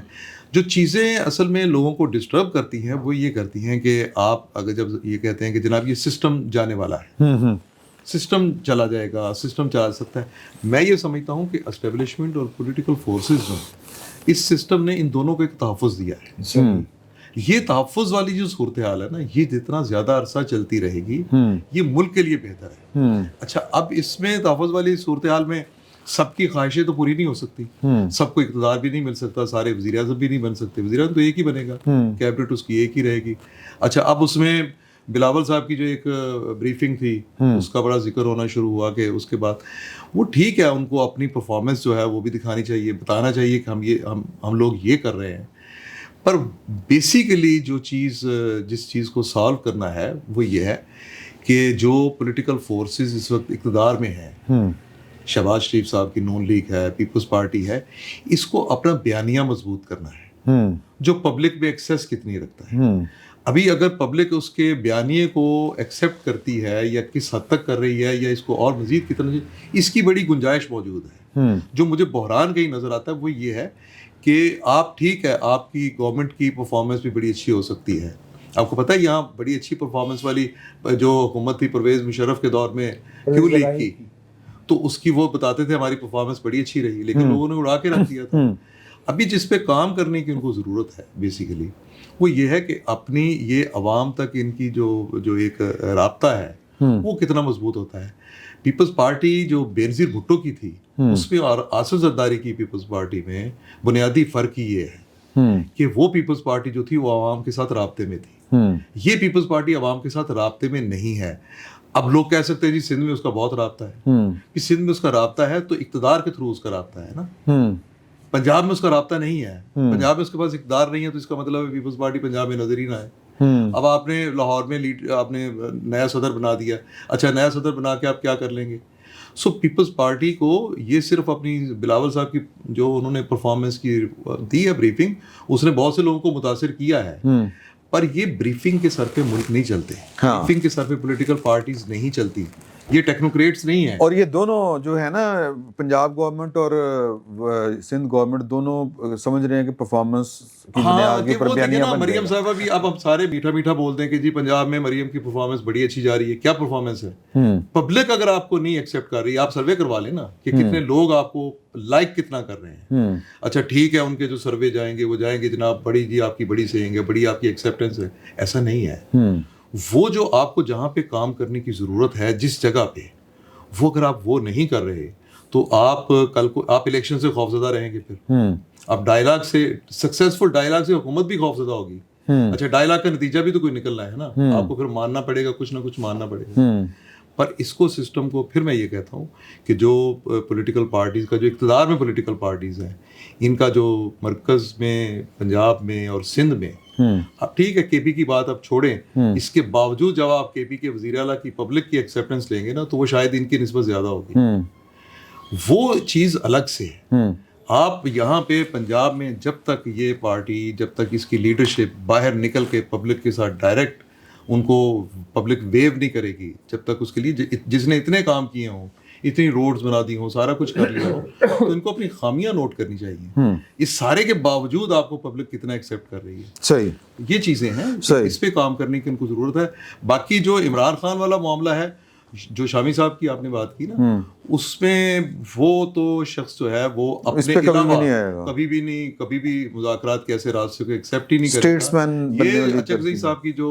جو چیزیں اصل میں لوگوں کو ڈسٹرب کرتی ہیں وہ یہ کرتی ہیں کہ آپ اگر جب یہ کہتے ہیں کہ جناب یہ سسٹم جانے والا ہے, سسٹم چلا جائے گا, سسٹم چلا سکتا ہے, میں یہ سمجھتا ہوں کہ اسٹیبلشمنٹ اور پولیٹیکل فورسز جو اس سسٹم نے ان دونوں کو ایک تحفظ دیا ہے. یہ تحفظ والی جو صورتحال ہے نا, یہ جتنا زیادہ عرصہ چلتی رہے گی یہ ملک کے لیے بہتر ہے. اچھا, اب اس میں تحفظ والی صورتحال میں سب کی خواہشیں تو پوری نہیں ہو سکتی, سب کو اقتدار بھی نہیں مل سکتا, سارے وزیر اعظم بھی نہیں بن سکتے. وزیر اعظم تو ایک ہی بنے گا, کیبنٹ اس کی ایک ہی رہے گی. اچھا, اب اس میں بلاول صاحب کی جو ایک بریفنگ تھی اس کا بڑا ذکر ہونا شروع ہوا کہ اس کے بعد وہ ٹھیک ہے, ان کو اپنی پرفارمنس جو ہے وہ بھی دکھانی چاہیے, بتانا چاہیے کہ ہم لوگ یہ کر رہے ہیں. پر بیسیکلی جو جس چیز کو سالو کرنا ہے وہ یہ ہے کہ جو پولیٹیکل فورسز اس وقت اقتدار میں ہیں, شہباز شریف صاحب کی نون لیگ ہے, پیپلز پارٹی ہے, اس کو اپنا بیانیہ مضبوط کرنا ہے. جو پبلک میں ایکسیس کتنی رکھتا ہے. ابھی اگر پبلک اس کے بیانیے کو ایکسیپٹ کرتی ہے یا کس حد تک کر رہی ہے یا اس کو اور مزید کتنا, اس کی بڑی گنجائش موجود ہے. جو مجھے بحران کہیں نظر آتا ہے وہ یہ ہے کہ آپ ٹھیک ہے, آپ کی گورنمنٹ کی پرفارمنس بھی بڑی اچھی ہو سکتی ہے. آپ کو پتہ ہے یہاں بڑی اچھی پرفارمنس والی جو حکومت تھی پرویز مشرف کے دور میں کیوں لیگ کی, تو اس کی وہ بتاتے تھے ہماری پرفارمنس بڑی اچھی رہی, لیکن لوگوں نے اڑا کے رکھ دیا تھا. ابھی جس پہ کام کرنے کی ان کو ضرورت ہے بیسیکلی وہ یہ ہے کہ اپنی یہ عوام تک ان کی جو ایک رابطہ ہے وہ کتنا مضبوط ہوتا ہے. پیپلز پارٹی جو بینظیر بھٹو کی تھی اس میں اور آصف زرداری کی پیپلز پارٹی میں بنیادی فرق ہی یہ ہے کہ وہ پیپلز پارٹی جو تھی وہ عوام کے ساتھ رابطے میں تھی. یہ پیپلز پارٹی عوام کے ساتھ رابطے میں نہیں ہے. اب لوگ کہہ سکتے ہیں جی سندھ میں اس کا بہت رابطہ ہے, کہ سندھ میں اس کا رابطہ ہے تو اقتدار کے تھرو اس کا رابطہ ہے نا. پنجاب میں اس کا رابطہ نہیں ہے, پنجاب میں اس کے پاس اقتدار نہیں ہے, تو اس کا مطلب ہے پیپلز پارٹی پنجاب میں نظر ہی نہ ہے. اب آپ نے لاہور میں آپ نے نیا صدر بنا دیا, اچھا نیا صدر بنا کے آپ کیا کر لیں گے. سو پیپلز پارٹی کو یہ صرف اپنی بلاول صاحب کی جو انہوں نے پرفارمنس کی دی ہے بریفنگ, اس نے بہت سے لوگوں کو متاثر کیا ہے, پر یہ بریفنگ کے سر پہ ملک نہیں چلتے, بریفنگ کے سر پہ پولیٹیکل پارٹیز نہیں چلتی, یہ ٹیکنوکریٹس نہیں ہیں. اور یہ دونوں جو ہے نا پنجاب گورنمنٹ اور سندھ گورنمنٹ دونوں سمجھ رہے ہیں کہ پرفارمنس کی بنیاد کے پر بیانیہ بن گئے. مریم صاحبہ بھی اب ہم سارے میٹھا میٹھا بولتے ہیں کہ جی پنجاب میں مریم کی پرفارمنس بڑی اچھی جا رہی ہے. کیا پرفارمنس ہے؟ پبلک اگر آپ کو نہیں ایکسیپٹ کر رہی, آپ سروے کروا لیں نا کہ کتنے لوگ آپ کو لائک کتنا کر رہے ہیں. اچھا ٹھیک ہے, ان کے جو سروے جائیں گے وہ جائیں گے جناب بڑی جی آپ کی بڑی سہیں گے, بڑی آپ کی ایکسیپٹنس ہے. ایسا نہیں ہے. وہ جو آپ کو جہاں پہ کام کرنے کی ضرورت ہے جس جگہ پہ, وہ اگر آپ وہ نہیں کر رہے تو آپ کل کو آپ الیکشن سے خوفزدہ رہیں گے. پھر آپ ڈائلاگ سے, سکسیزفل ڈائلاگ سے حکومت بھی خوفزدہ ہوگی. اچھا ڈائلاگ کا نتیجہ بھی تو کوئی نکلنا ہے نا, آپ کو پھر ماننا پڑے گا, کچھ نہ کچھ ماننا پڑے گا. پر اس کو سسٹم کو پھر میں یہ کہتا ہوں کہ جو پولیٹیکل پارٹیز کا جو اقتدار میں پولیٹیکل پارٹیز ہیں, ان کا جو مرکز میں پنجاب میں اور سندھ میں, اب ٹھیک ہے کے پی کی بات آپ چھوڑیں, اس کے باوجود جب آپ کے پی کے وزیر اعلیٰ کی پبلک کی ایکسیپٹنس لیں گے نا تو وہ شاید ان کی نسبت زیادہ ہوگی. وہ چیز الگ سے ہے. آپ یہاں پہ پنجاب میں جب تک یہ پارٹی, جب تک اس کی لیڈرشپ باہر نکل کے پبلک کے ساتھ ڈائریکٹ ان کو پبلک ویو نہیں کرے گی, جب تک اس کے لیے جس نے اتنے کام کیے ہوں, اتنی روڈز بنا دی ہوں, سارا کچھ کر لیا ہو, تو ان کو اپنی خامیاں نوٹ کرنی چاہیے. اس سارے کے باوجود آپ کو پبلک کتنا ایکسیپٹ کر رہی ہے. صحیح, یہ چیزیں ہیں, اس پہ کام کرنے کی ان کو ضرورت ہے. باقی جو عمران خان والا معاملہ ہے, جو شامی صاحب کی آپ نے بات کی نا, اس میں وہ تو شخص جو ہے وہ اپنے علاوہ کبھی بھی مذاکرات کے ایسے راستے کو ایکسیپٹ ہی نہیں کرے. یہ اچکزئی صاحب کی جو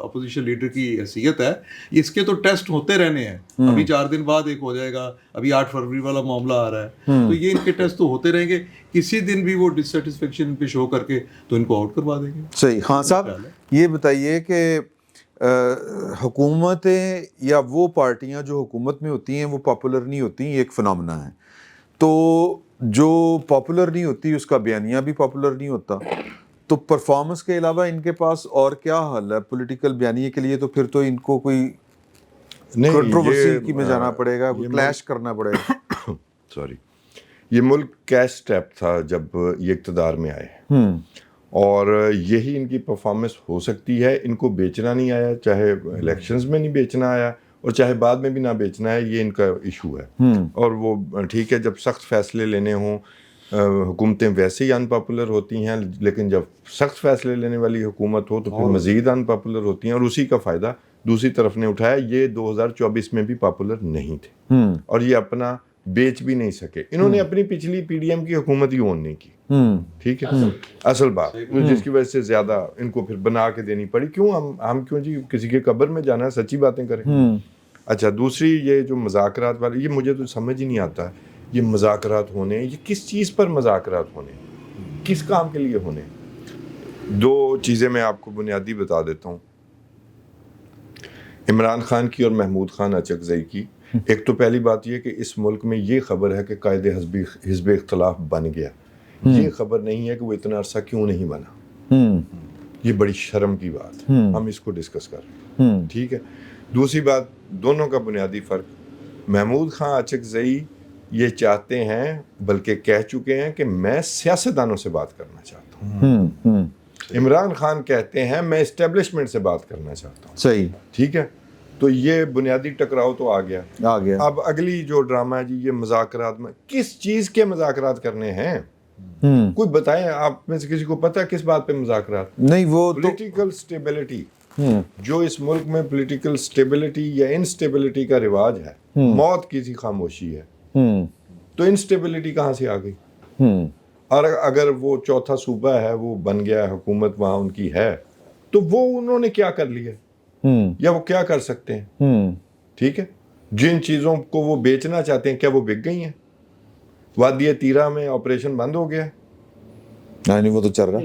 اپوزیشن لیڈر کی حیثیت ہے, اس کے تو ٹیسٹ ہوتے رہنے ہیں. ابھی 4 دن بعد ایک ہو جائے گا, ابھی 8 فروری والا معاملہ آ رہا ہے, تو یہ ان کے ٹیسٹ تو ہوتے رہیں گے. کسی دن بھی وہ ڈسسیٹسفیکشن پہ شو کر کے تو ان کو آؤٹ کروا دیں گے. صحیح. خان صاحب یہ بتائیے کہ حکومتیں یا وہ پارٹیاں جو حکومت میں ہوتی ہیں وہ پاپولر نہیں ہوتی, یہ ایک فنامنا ہے. تو جو پاپولر نہیں ہوتی اس کا بیانیہ بھی پاپولر نہیں ہوتا, تو پرفارمنس کے علاوہ ان کے پاس اور کیا حل ہے پولیٹیکل بیانیے کے لیے؟ تو پھر تو ان کو کوئی کنٹروورسی کی میں جانا پڑے گا, کلیش کرنا پڑے گا. سوری, یہ ملک کیش اسٹیپ تھا جب یہ اقتدار میں آئے, اور یہی ان کی پرفارمنس ہو سکتی ہے. ان کو بیچنا نہیں آیا, چاہے الیکشنز میں نہیں بیچنا آیا اور چاہے بعد میں بھی نہ بیچنا ہے, یہ ان کا ایشو ہے. اور وہ ٹھیک ہے, جب سخت فیصلے لینے ہوں, حکومتیں ویسے ہی ان پاپولر ہوتی ہیں, لیکن جب سخت فیصلے لینے والی حکومت ہو تو پھر مزید ان پاپولر ہوتی ہیں, اور اسی کا فائدہ دوسری طرف نے اٹھایا. یہ 2024 میں بھی پاپولر نہیں تھے اور یہ اپنا بیچ بھی نہیں سکے. انہوں نے اپنی پچھلی پی ڈی ایم کی حکومت ہی اون نہیں کی. ٹھیک ہے, اصل بات جس کی وجہ سے زیادہ ان کو پھر بنا کے دینی پڑی. کیوں ہم کیوں جی کسی کے قبر میں جانا ہے, سچی باتیں کریں. اچھا, دوسری یہ جو مذاکرات والے, یہ مجھے تو سمجھ ہی نہیں آتا یہ مذاکرات ہونے, یہ کس چیز پر مذاکرات ہونے, کس کام کے لیے ہونے. دو چیزیں میں آپ کو بنیادی بتا دیتا ہوں, عمران خان کی اور محمود خان اچکزئی کی. ایک تو پہلی بات یہ کہ اس ملک میں یہ خبر ہے کہ قائد حزب اختلاف بن گیا. یہ خبر نہیں ہے کہ وہ اتنا عرصہ کیوں نہیں بنا. یہ بڑی شرم کی بات ہے, ہم اس کو ڈسکس کر رہے ہیں. ٹھیک ہے. دوسری بات, دونوں کا بنیادی فرق, محمود خان اچکزئی یہ چاہتے ہیں, بلکہ کہہ چکے ہیں کہ میں سیاستدانوں سے بات کرنا چاہتا ہوں. عمران خان کہتے ہیں میں اسٹیبلشمنٹ سے بات کرنا چاہتا ہوں. صحیح. ٹھیک ہے, تو یہ بنیادی ٹکراؤ تو آ گیا. اب اگلی جو ڈرامہ ہے جی, یہ مذاکرات میں کس چیز کے مذاکرات کرنے ہیں, کوئی بتائیں. آپ میں سے کسی کو پتہ ہے کس بات پہ مذاکرات؟ نہیں, وہ پولیٹیکل سٹیبلٹی. جو اس ملک میں پولیٹیکل سٹیبلٹی یا انسٹیبلٹی کا رواج ہے, موت کی سی خاموشی ہے. تو انسٹیبلٹی کہاں سے آ گئی؟ اور اگر وہ چوتھا صوبہ ہے وہ بن گیا, حکومت وہاں ان کی ہے, تو وہ انہوں نے کیا کر لیا یا وہ کیا کر سکتے ہیں؟ ٹھیک ہے, جن چیزوں کو وہ بیچنا چاہتے ہیں کیا وہ بک گئی ہیں؟ وادی تیرہ میں آپریشن بند ہو گیا, نہیں وہ تو چل رہا.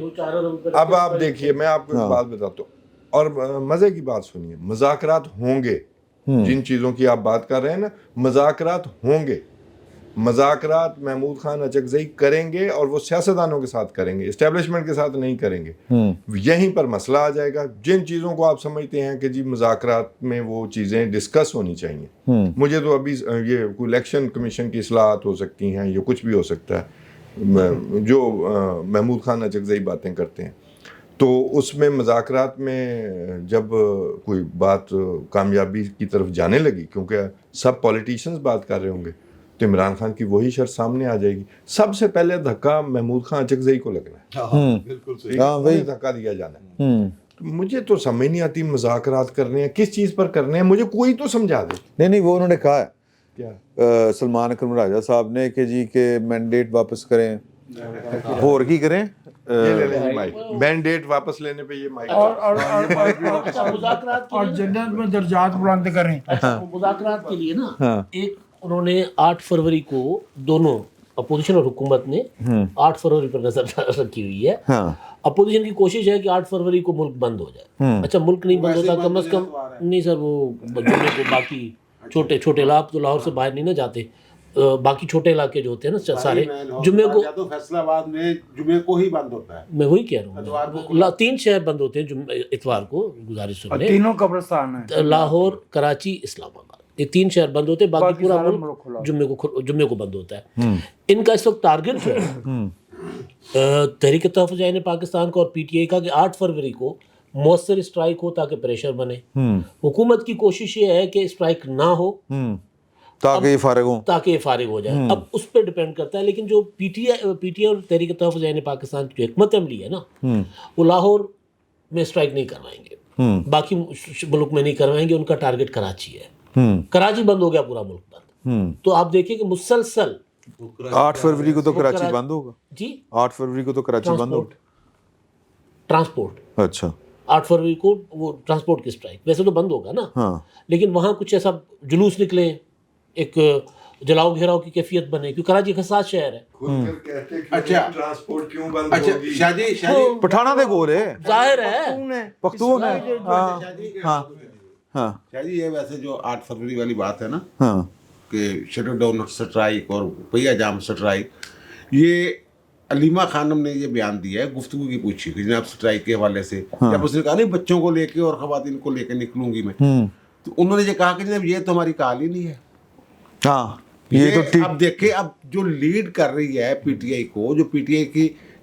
اب آپ دیکھیے, میں آپ کو ایک بات بتاتا ہوں, اور مزے کی بات سنیے. مذاکرات ہوں گے, جن چیزوں کی آپ بات کر رہے ہیں نا, مذاکرات ہوں گے. مذاکرات محمود خان اچکزئی کریں گے, اور وہ سیاستدانوں کے ساتھ کریں گے, اسٹیبلشمنٹ کے ساتھ نہیں کریں گے. یہیں پر مسئلہ آ جائے گا. جن چیزوں کو آپ سمجھتے ہیں کہ جی مذاکرات میں وہ چیزیں ڈسکس ہونی چاہیے, مجھے تو ابھی یہ کوئی الیکشن کمیشن کی اصلاحات ہو سکتی ہیں, یہ کچھ بھی ہو سکتا ہے جو محمود خان اچکزئی باتیں کرتے ہیں, تو اس میں مذاکرات میں جب کوئی بات کامیابی کی طرف جانے لگی, کیونکہ سب پولیٹیشنز بات کر رہے ہوں گے, تو عمران خان کی وہی شرط سامنے آ جائے گی. سب سے پہلے دھکا محمود خان اچکزئی کو لگنا ہے, بالکل صحیح. وہی دھکا دیا جانا ہے. مجھے تو سمجھ نہیں آتی مذاکرات کرنے ہیں کس چیز پر کرنے ہیں, مجھے کوئی تو سمجھا دے. نہیں وہ انہوں نے کہا ہے کیا سلمان اکرم راجہ صاحب نے کہ جی کہ مینڈیٹ واپس کریں, اور کی کریں, مینڈیٹ واپس لینے پہ یہ مائک اور جنرل میں درجات بلند کریں. مذاکرات کے لیے نا ایک انہوں نے 8 فروری کو دونوں اپوزیشن اور حکومت نے 8 فروری پر نظر رکھی ہوئی ہے. اپوزیشن کی کوشش ہے کہ 8 فروری کو ملک بند ہو جائے. اچھا ملک نہیں بند ہوتا, کم از کم نہیں سر, وہ جمعے کو باقی چھوٹے چھوٹے علاقے تو لاہور سے باہر نہیں نہ جاتے, باقی چھوٹے علاقے جو ہوتے ہیں نا سارے, جمعے کو تو فیصلہ آباد میں جمعے کو ہی بند ہوتا ہے. میں وہی کہہ رہا ہوں, 3 شہر بند ہوتے ہیں اتوار کو, گزارش سن لیں. تینوں قبرستان ہیں, لاہور, کراچی, اسلام آباد, یہ 3 شہر بند ہوتے ہیں, باقی پورا ملک جمعے کو بند ہوتا ہے. ان کا اس وقت ٹارگٹ جو ہے تحریک تحفظ عین پاکستان کو اور پی ٹی آئی کا کہ 8 فروری کو مؤثر اسٹرائک ہو تاکہ پریشر بنے. حکومت کی کوشش یہ ہے کہ اسٹرائک نہ ہو تاکہ یہ فارغ ہو جائے. اب اس پہ ڈپینڈ کرتا ہے, لیکن جو پی ٹی آئی اور تحریک تحفظ عین پاکستان کی جو حکمت عملی ہے نا, وہ لاہور میں اسٹرائک نہیں کروائیں گے, باقی ملک میں نہیں کروائیں گے. ان کا ٹارگٹ کراچی ہے, کراچی بند ہو گیا, پورا ملک بند. تو آپ دیکھیں کہ مسلسل 8 فروری کو تو کراچی بند ہوگا. جی 8 فروری کو تو کراچی بند ہوگا. ٹرانسپورٹ, اچھا 8 فروری کو وہ ٹرانسپورٹ کی اسٹرائک ویسے تو بند ہوگا نا, لیکن وہاں کچھ ایسا جلوس نکلے, ایک جلاؤ گھیراؤ کی کیفیت بنے, کیونکہ کراچی حساس شہر ہے. اچھا ٹرانسپورٹ کیوں بند اچھا ہوگی؟ شادی پٹھانا دے گول ہے, ظاہر ہے پختون ہے. ہاں شادی یہ ویسے جو 8 فروری والی بات ہے نا کہ شٹر ڈاؤن اسٹرائک اور پہیا جام اسٹرائک, یہ علیمہ خانم نے یہ بیان دیا ہے, گفتگو کی پوچھی کہ جناب اسٹرائک کے حوالے سے, جب اس نے کہا نہیں بچوں کو لے کے اور خواتین کو لے کے نکلوں گی میں, تو انہوں نے یہ کہا کہ جناب یہ تو ہماری کہانی نہیں ہے. ہاں یہ تو اب دیکھیں, اب جو لیڈ کر رہی ہے پی ٹی آئی کو, جو پی ٹی آئی کی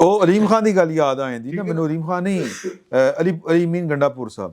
ਉਹ ਅਲੀਮ ਖਾਨ ਦੀ ਗੱਲ ਯਾਦ ਆ ਜਾਂਦੀ ਨਾ ਮੈਨੂੰ। ਅਲੀਮ ਖਾਨ ਨਹੀਂ, ਅਲੀ ਮੀਨ ਗੰਡਾਪੁਰ ਸਾਹਿਬ,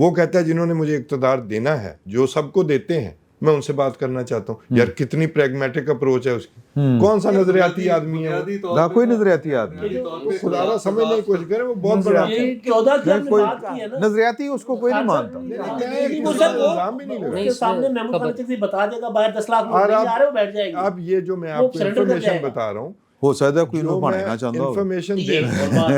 وہ کہتا ہے جنہوں نے مجھے اقتدار دینا ہے, جو سب کو دیتے ہیں, میں ان سے بات کرنا چاہتا ہوں. یار کتنی پریگمیٹک اپروچ ہے اس کی, کون سا نظریاتی آدمی ہے وہ؟ نہ کوئی نظریاتی آدمی, خدا را سمجھنے کی کوشش کرے, وہ بہت بڑا یہ 14 کی آپ نے بات کی ہے نا, نظریاتی اس کو کوئی نہیں مانتا. وہ سب الزام بھی نہیں لگا. اس کے سامنے محمود خان چکزئی بتا دے گا باہر 10 لاکھ لوگ نہیں آ رہے, وہ بیٹھ جائے گی. اب یہ جو میں آپ کو انفارمیشن بتا رہا ہوں, ہو سکتا ہے کوئی لوگ بنانا چاہتا ہو. انفارمیشن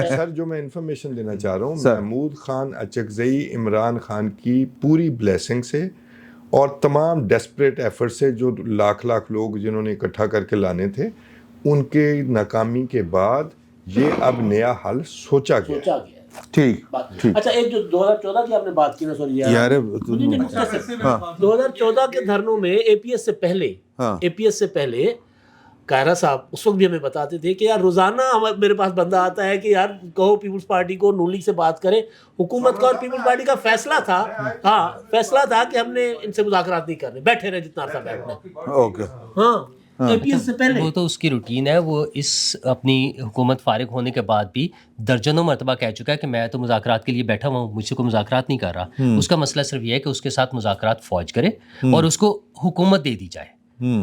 سر, جو میں انفارمیشن دینا چاہ رہا ہوں, محمود خان اچکزئی عمران خان کی پوری بلیسنگ سے اور تمام ڈیسپریٹ ایفرٹ سے, جو لاکھ لوگ جنہوں نے اکٹھا کر کے لانے تھے, ان کے ناکامی کے بعد یہ اب نیا حل سوچا گیا. ٹھیک. اچھا, ایک جو 2014 کی آپ نے بات کی نا, سوری یار 2014 کے دھرنوں میں اے پی ایس سے پہلے کائرہ صاحب اس وقت بھی ہمیں بتاتے تھے کہ یار روزانہ میرے پاس بندہ آتا ہے کہ یار کہو پیپلز پارٹی کو نون لیگ سے بات کریں. حکومت کا اور پیپلز پارٹی کا فیصلہ تھا کہ ہم نے ان سے مذاکرات نہیں کرنے, بیٹھے رہے جتنا عرصہ بیٹھنا. اوکے. ہاں, اے پی ایس سے پہلے وہ تو اس کی روٹین ہے. وہ اس اپنی حکومت فارغ ہونے کے بعد بھی درجنوں مرتبہ کہہ چکا ہے کہ میں تو مذاکرات کے لیے بیٹھا ہوا ہوں, مجھ سے کوئی مذاکرات نہیں کر رہا. اس کا مسئلہ صرف یہ ہے کہ اس کے ساتھ مذاکرات فوج کرے اور اس کو حکومت دے دی جائے.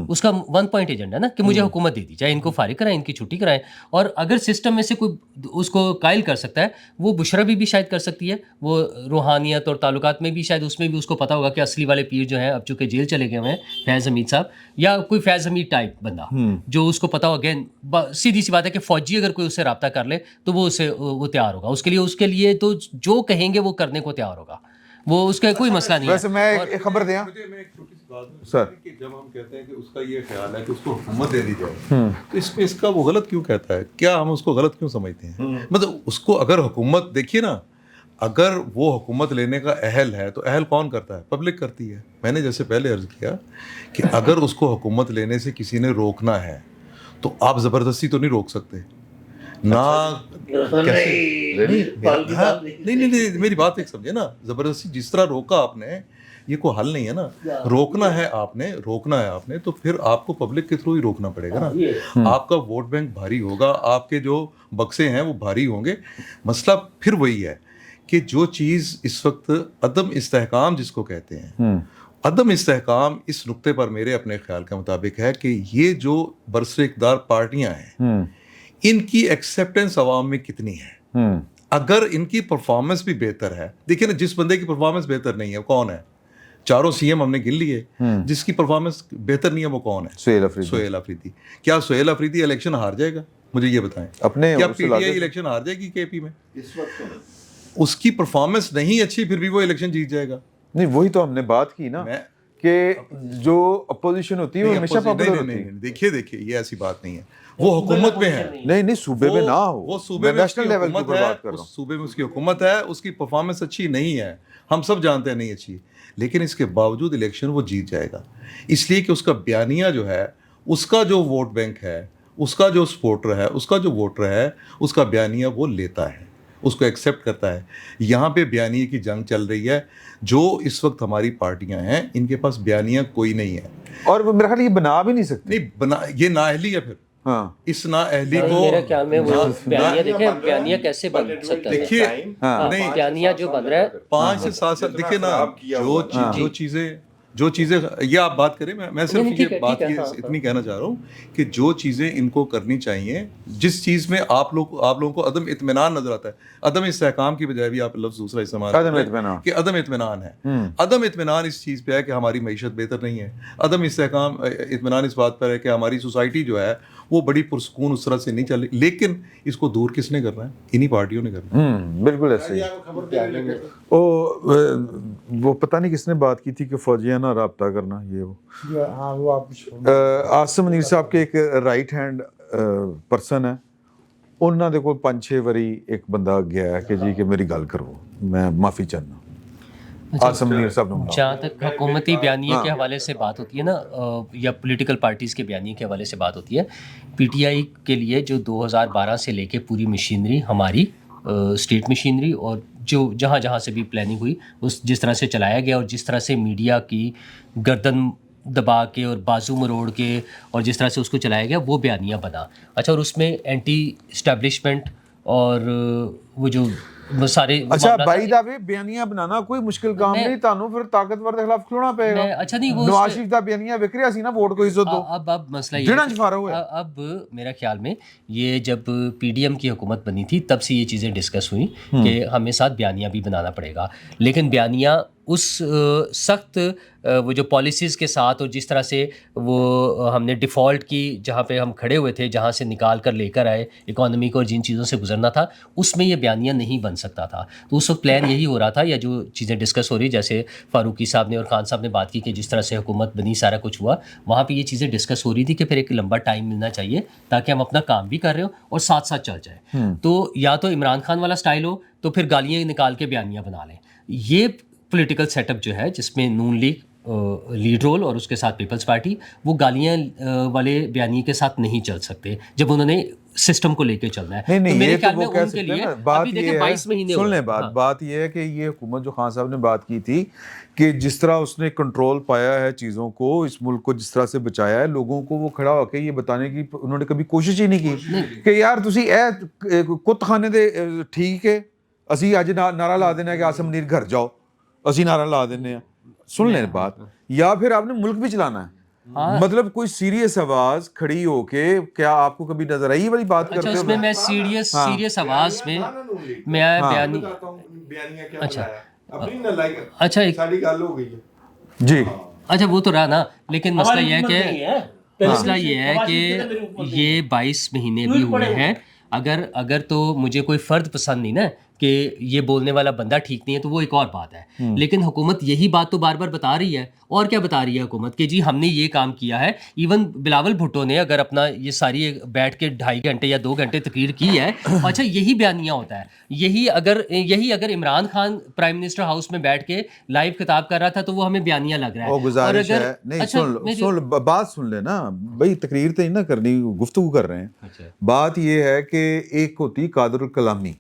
اس کا 1 پوائنٹ ایجنڈا ہے نا کہ مجھے حکومت دے دی جائے, ان کو فارغ کرائیں, ان کی چھٹی کرائیں. اور اگر سسٹم میں سے کوئی اس کو قائل کر سکتا ہے, وہ بشرا بھی شاید کر سکتی ہے, وہ روحانیت اور تعلقات میں بھی شاید اس میں بھی اس کو پتہ ہوگا کہ اصلی والے پیر جو ہیں اب چونکہ جیل چلے گئے ہوئے ہیں, فیض حمید صاحب یا کوئی فیض حمید ٹائپ بندہ جو اس کو پتہ ہو. اگین سیدھی سی بات ہے کہ فوجی اگر کوئی اس سے رابطہ کر لے تو وہ تیار ہوگا اس کے لیے تو جو کہیں گے وہ کرنے کو تیار ہوگا, وہ اس کا کوئی مسئلہ نہیں ہے. ویسے میں ایک خبر دیا سر, کہ جب ہم کہتے ہیں کہ اس کا یہ خیال ہے کہ اس کو حکومت دے دی جائے, تو اس میں اس کا وہ غلط کیوں کہتا ہے؟ کیا ہم اس کو غلط کیوں سمجھتے ہیں؟ مطلب اس کو اگر حکومت, دیکھیے نا, اگر وہ حکومت لینے کا اہل ہے تو اہل کون کرتا ہے؟ پبلک کرتی ہے. میں نے جیسے پہلے عرض کیا کہ اگر اس کو حکومت لینے سے کسی نے روکنا ہے تو آپ زبردستی تو نہیں روک سکتے نا. نہیں, میری بات ایک سمجھے نا, زبردستی جس طرح روکا آپ نے, یہ کوئی حل نہیں ہے نا. روکنا ہے آپ نے تو پھر آپ کو پبلک کے تھرو ہی روکنا پڑے گا نا. آپ کا ووٹ بینک بھاری ہوگا, آپ کے جو بکسے ہیں وہ بھاری ہوں گے. مسئلہ پھر وہی ہے کہ جو چیز اس وقت عدم استحکام جس کو کہتے ہیں, عدم استحکام اس نقطے پر میرے اپنے خیال کے مطابق ہے کہ یہ جو برسر اقتدار پارٹیاں ہیں, ان کی ایکسیپٹنس عوام میں کتنی ہے. اگر ان کی پرفارمنس بھی بہتر ہے, دیکھیں نا, جس بندے کی پرفارمنس بہتر نہیں ہے کون ہے؟ چاروں سی ایم ہم نے گن لیے. جس کی پرفارمنس بہتر نہیں ہے وہ کون ہے؟ سہیل افریدی. کیا سہیل افریدی الیکشن ہار جائے گا؟ مجھے یہ بتائیں. کیا پی ٹی آئی الیکشن ہار جائے گی کے پی میں؟ اس کی پرفارمنس نہیں اچھی پھر بھی وہ الیکشن جیت جائے گا. نہیں, وہی تو ہم نے بات کی نا کہ جو اپوزیشن ہوتی ہے وہ ہمیشہ پاپولر ہوتی ہے. دیکھیے یہ ایسی بات نہیں ہے. وہ حکومت میں ہے. نہیں, صوبے میں نہ ہو, وہ صوبے میں نیشنل لیول کی بات کر رہا ہوں. صوبے میں اس کی حکومت ہے, اس کی پرفارمنس اچھی نہیں ہے, ہم سب جانتے ہیں نہیں اچھی, لیکن اس کے باوجود الیکشن وہ جیت جائے گا. اس لیے کہ اس کا بیانیہ جو ہے, اس کا جو ووٹ بینک ہے, اس کا جو سپورٹر ہے, اس کا جو ووٹر ہے, اس کا بیانیہ وہ لیتا ہے, اس کو ایکسیپٹ کرتا ہے. یہاں پہ بیانیے کی جنگ چل رہی ہے. جو اس وقت ہماری پارٹیاں ہیں ان کے پاس بیانیہ کوئی نہیں ہے, اور میرا خیال یہ بنا بھی نہیں سکتے. نہیں یہ نااہلی ہے. پھر اس نااہلی کو میرے خیال میں وہ بیانیہ دیکھیں, بیانیہ کیسے بن سکتا ہے. دیکھیے نہیں, بیانیہ جو بن رہا ہے 5 سے 7 سال, دیکھیے نا, جو چیزیں یہ آپ بات کریں, میں صرف یہ بات اتنی کہنا چاہ رہا ہوں کہ جو چیزیں ان کو کرنی چاہیے, جس چیز میں آپ لوگوں کو عدم اطمینان نظر آتا ہے, عدم استحکام کی بجائے بھی آپ لفظ دوسرا استعمال کہ عدم اطمینان ہے. عدم اطمینان اس چیز پہ ہے کہ ہماری معیشت بہتر نہیں ہے. عدم استحکام اطمینان اس بات پر ہے کہ ہماری سوسائٹی جو ہے وہ بڑی پرسکون اس طرح سے نہیں چل رہی. لیکن اس کو دور کس نے کرنا ہے؟ انہی پارٹیوں نے کرنا ہے. بالکل ایسے ہی. وہ پتہ نہیں کس نے بات کی تھی کہ فوجیانہ رابطہ کرنا, وہ عاصم منیر صاحب کے ایک رائٹ ہینڈ پرسن ہے, انہوں نے کوئی 5-6 واری ایک بندہ گیا ہے کہ جی کہ میری گل کرو, میں معافی چاہنا. عاصم منیر صاحب نے جہاں تک حکومتی بیانیے کے حوالے سے بات ہوتی ہے نا, یا پولیٹیکل پارٹیز کے بیانیے کے حوالے سے بات ہوتی ہے, پی ٹی آئی کے لیے جو 2012 سے لے کے پوری مشینری ہماری اسٹیٹ مشینری اور جو جہاں سے بھی پلاننگ ہوئی, اس جس طرح سے چلایا گیا اور جس طرح سے میڈیا کی گردن دبا کے اور بازو مروڑ کے اور جس طرح سے اس کو چلایا گیا, وہ بیانیہ بنا. اچھا, اور اس میں اینٹی اسٹیبلشمنٹ اور وہ جو وہ سارے اچھا بھائی دا بھی بیانیاں بنانا کوئی مشکل کام نہیں, تانوں پھر طاقتور دے خلاف کھلونا پے گا. اچھا نہیں وہ نواز شریف دا بیانیاں وکریا سی نا ووٹ کو عزت دو. اب مسئلہ یہ اب میرا خیال میں یہ جب پی ڈی ایم کی حکومت بنی تھی تب سے یہ چیزیں ڈسکس ہوئیں کہ ہمیں ساتھ بیانیہ بھی بنانا پڑے گا, لیکن بیانیہ اس سخت وہ جو پالیسیز کے ساتھ اور جس طرح سے وہ ہم نے ڈیفالٹ کی جہاں پہ ہم کھڑے ہوئے تھے, جہاں سے نکال کر لے کر آئے اکانومی کو اور جن چیزوں سے گزرنا تھا, اس میں یہ بیانیہ نہیں بن سکتا تھا. تو اس وقت پلان یہی ہو رہا تھا, یا جو چیزیں ڈسکس ہو رہی جیسے فاروقی صاحب نے اور خان صاحب نے بات کی کہ جس طرح سے حکومت بنی سارا کچھ ہوا, وہاں پہ یہ چیزیں ڈسکس ہو رہی تھی کہ پھر ایک لمبا ٹائم ملنا چاہیے تاکہ ہم اپنا کام بھی کر رہے ہوں اور ساتھ ساتھ چل جائے. تو یا تو عمران خان والا سٹائل ہو تو پھر گالیاں نکال کے بیانیہ بنا لیں. یہ پولیٹیکل سیٹ اپ جو ہے جس میں نون لیگ لیڈ رول اور اس کے ساتھ پیپلز پارٹی, وہ گالیاں والے بیانیے کے ساتھ نہیں چل سکتے جب انہوں نے سسٹم کو لے کے چلنا ہے. نہیں میرے یہ خیال تو میں وہ کہہ ان کے سکتے لیے ہیں, بات ابھی دیکھیں یہ 22 مہینے ہے, سن لیں بات یہ ہے کہ یہ حکومت جو خان صاحب نے بات کی تھی کہ جس طرح اس نے کنٹرول پایا ہے چیزوں کو, اس ملک کو جس طرح سے بچایا ہے, لوگوں کو وہ کھڑا ہو کے یہ بتانے کی انہوں نے کبھی کوشش ہی نہیں کی کہ یار تسی اے کت خانے دے ٹھیک ہے, اسی اج نعرہ لا دینا کہ آصم منیر گھر جاؤ, اسی نعرہ لا دینے ہیں. سن لیں بات, یا پھر آپ نے ملک بھی چلانا ہے. مطلب کوئی سیریس آواز کھڑی ہو کے, کیا آپ کو کبھی نظر آئی والی بات کرتے ہو؟ اس میں میں سیریس آواز میں بیانی اچھا جی اچھا وہ تو رہا نا, لیکن مسئلہ یہ ہے کہ یہ 22 مہینے بھی ہوئے ہیں. اگر تو مجھے کوئی فرد پسند نہیں نا کہ یہ بولنے والا بندہ ٹھیک نہیں ہے تو وہ ایک اور بات ہے, لیکن حکومت یہی بات تو بار بار بتا رہی ہے. اور کیا بتا رہی ہے حکومت کہ جی ہم نے یہ کام کیا ہے. ایون بلاول بھٹو نے اگر اپنا یہ ساری بیٹھ کے 2.5 گھنٹے یا 2 گھنٹے تقریر کی ہے, اچھا یہی بیانیہ ہوتا ہے. یہی اگر Imran Khan prime minister house میں بیٹھ کے لائیو خطاب کر رہا تھا تو وہ ہمیں بیانیہ لگ رہا ہے. وہ گزارش ہے نہیں, بات سن لے نا بھائی, تقریر تو نہیں نا کرنی, گفتگو کر رہے ہیں. بات یہ ہے کہ ایک ہوتی قادر الکلامی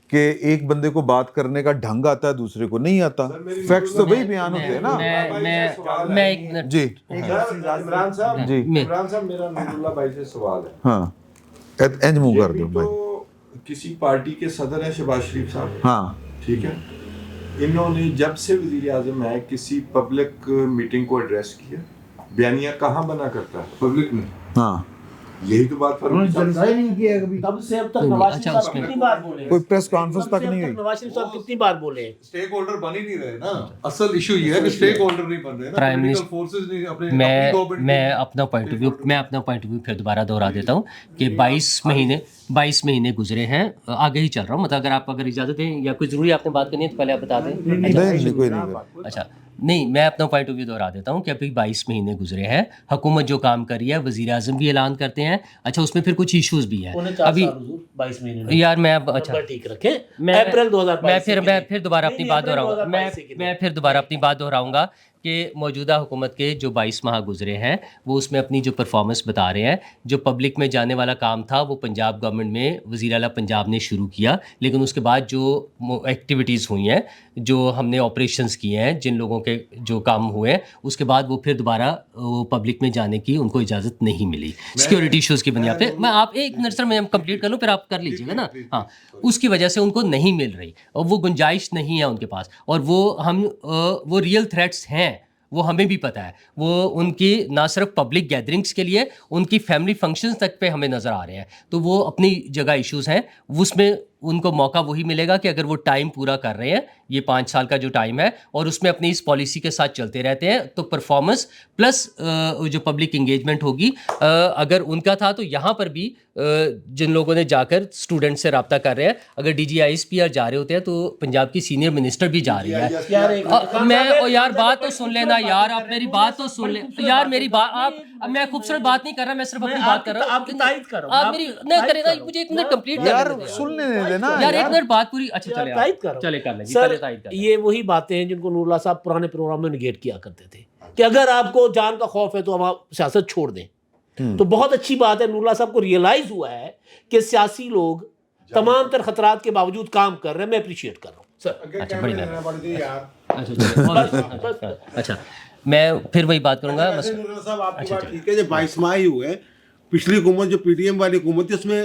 کہ ایک بندے کو بات کرنے کا ڈھنگ آتا ہے, دوسرے کو نہیں آتا. فیکٹس تو وہی بیان ہوتے ہیں نا. میں ایک منٹ جی عمران صاحب جی میرا نور اللہ بھائی سے سوال ہے. ہاں اینج منہ کر دو بھائی. کسی پارٹی کے صدر ہیں شہباز شریف صاحب, ہاں ٹھیک ہے, انہوں نے جب سے وزیر اعظم ہے کسی پبلک میٹنگ کو ایڈریس کیا, بیانیہ کہاں بنا کرتا ہے پبلک میں. ہاں یہی تو بات نہیں کیا کبھی, تب سے اب تک نواز شریف صاحب کتنی بار بولے, کوئی پریس کانفرنس تک نہیں ہوئی. نواز شریف صاحب کتنی بار بولے, اسٹیک ہولڈر بن ہی نہیں رہے نا. اصل ایشو یہ ہے کہ اسٹیک ہولڈر نہیں بن رہے نا, پولیٹیکل فورسز نہیں اپنے. میں اپنا پوائنٹ آف ویو پھر دوبارہ دہرا دیتا ہوں کہ 22 مہینے گزرے ہیں, آگے ہی چل رہا ہوں. مطلب اگر اجازت ہے یا کوئی ضروری آپ نے بات کرنی ہے تو پہلے آپ بتا دیں. اچھا نہیں, میں اپنا پوائنٹ آف ویو دہرا دیتا ہوں کہ ابھی 22 مہینے گزرے ہیں, حکومت جو کام کر رہی ہے, وزیر اعظم بھی اعلان کرتے ہیں. اچھا اس میں پھر کچھ ایشوز بھی ہیں ابھی 22 مہینے یار. میں اب اچھا ٹھیک رکھیں, اپریل 2022 میں پھر دوبارہ اپنی بات دہراؤں گا. میں پھر دوبارہ اپنی بات دہراؤں گا کہ موجودہ حکومت کے جو 22 ماہ گزرے ہیں وہ اس میں اپنی جو پرفارمنس بتا رہے ہیں. جو پبلک میں جانے والا کام تھا وہ پنجاب گورنمنٹ میں وزیر اعلیٰ پنجاب نے شروع کیا, لیکن اس کے بعد جو ایکٹیویٹیز ہوئی ہیں, جو ہم نے آپریشنز کیے ہیں, جن لوگوں کے جو کام ہوئے ہیں, اس کے بعد وہ پھر دوبارہ پبلک میں جانے کی ان کو اجازت نہیں ملی سیکورٹی ایشوز کی بنیاد پہ. میں آپ ایک منٹ سر میں کمپلیٹ کر لوں پھر آپ کر لیجیے گا نا. ہاں اس کی وجہ سے ان کو نہیں مل رہی اور وہ گنجائش نہیں ہے ان کے پاس, اور وہ ریئل تھریٹس ہیں, وہ ہمیں بھی پتہ ہے. وہ ان کی نہ صرف پبلک گیدرنگس کے لیے, ان کی فیملی فنکشنز تک پہ ہمیں نظر آ رہے ہیں. تو وہ اپنی جگہ ایشوز ہیں, اس میں ان کو موقع وہی ملے گا کہ اگر وہ ٹائم پورا کر رہے ہیں, یہ 5 سال کا جو ٹائم ہے, اور اس میں اپنی اس پالیسی کے ساتھ چلتے رہتے ہیں, تو پرفارمنس پلس جو پبلک انگیجمنٹ ہوگی, اگر ان کا تھا تو یہاں پر بھی جن لوگوں نے جا کر اسٹوڈنٹ سے رابطہ کر رہے ہیں, اگر D G I S P R جا رہے ہوتے ہیں تو پنجاب کی سینئر منسٹر بھی جا رہی ہے. میں یار بات تو سن لینا یار, آپ میری بات تو سن لیں یار, میری بات آپ, میں خوبصورت بات نہیں کر رہا, میں صرف اپنی بات کر رہا ہوں. آپ کی تائید کرو, آپ میری نہیں کرے گا, مجھے ایک منٹ کمپلیٹ یار کرنے دیں سن لینے دینا یار, ایک منٹ بات پوری. اچھا تائید کرو, چلے کر لیں. سر یہ وہی باتیں ہیں جن کو نور اللہ صاحب پرانے پروگرام میں نگیٹ کیا کرتے تھے کہ اگر آپ کو جان کا خوف ہے تو آپ سیاست چھوڑ دیں. تو بہت اچھی بات ہے, نور اللہ صاحب کو ریئلائز ہوا ہے کہ سیاسی لوگ تمام تر خطرات کے باوجود کام کر رہے ہیں. میں اپریشیٹ کر رہا ہوں سر. اچھا بڑی اچھا میں پھر وہی بات کروں گا. صاحب آپ کی بات ٹھیک ہے, جو 22 ماہ ہی ہوئے, پچھلی حکومت جو پی ٹی ایم والی حکومت تھی اس میں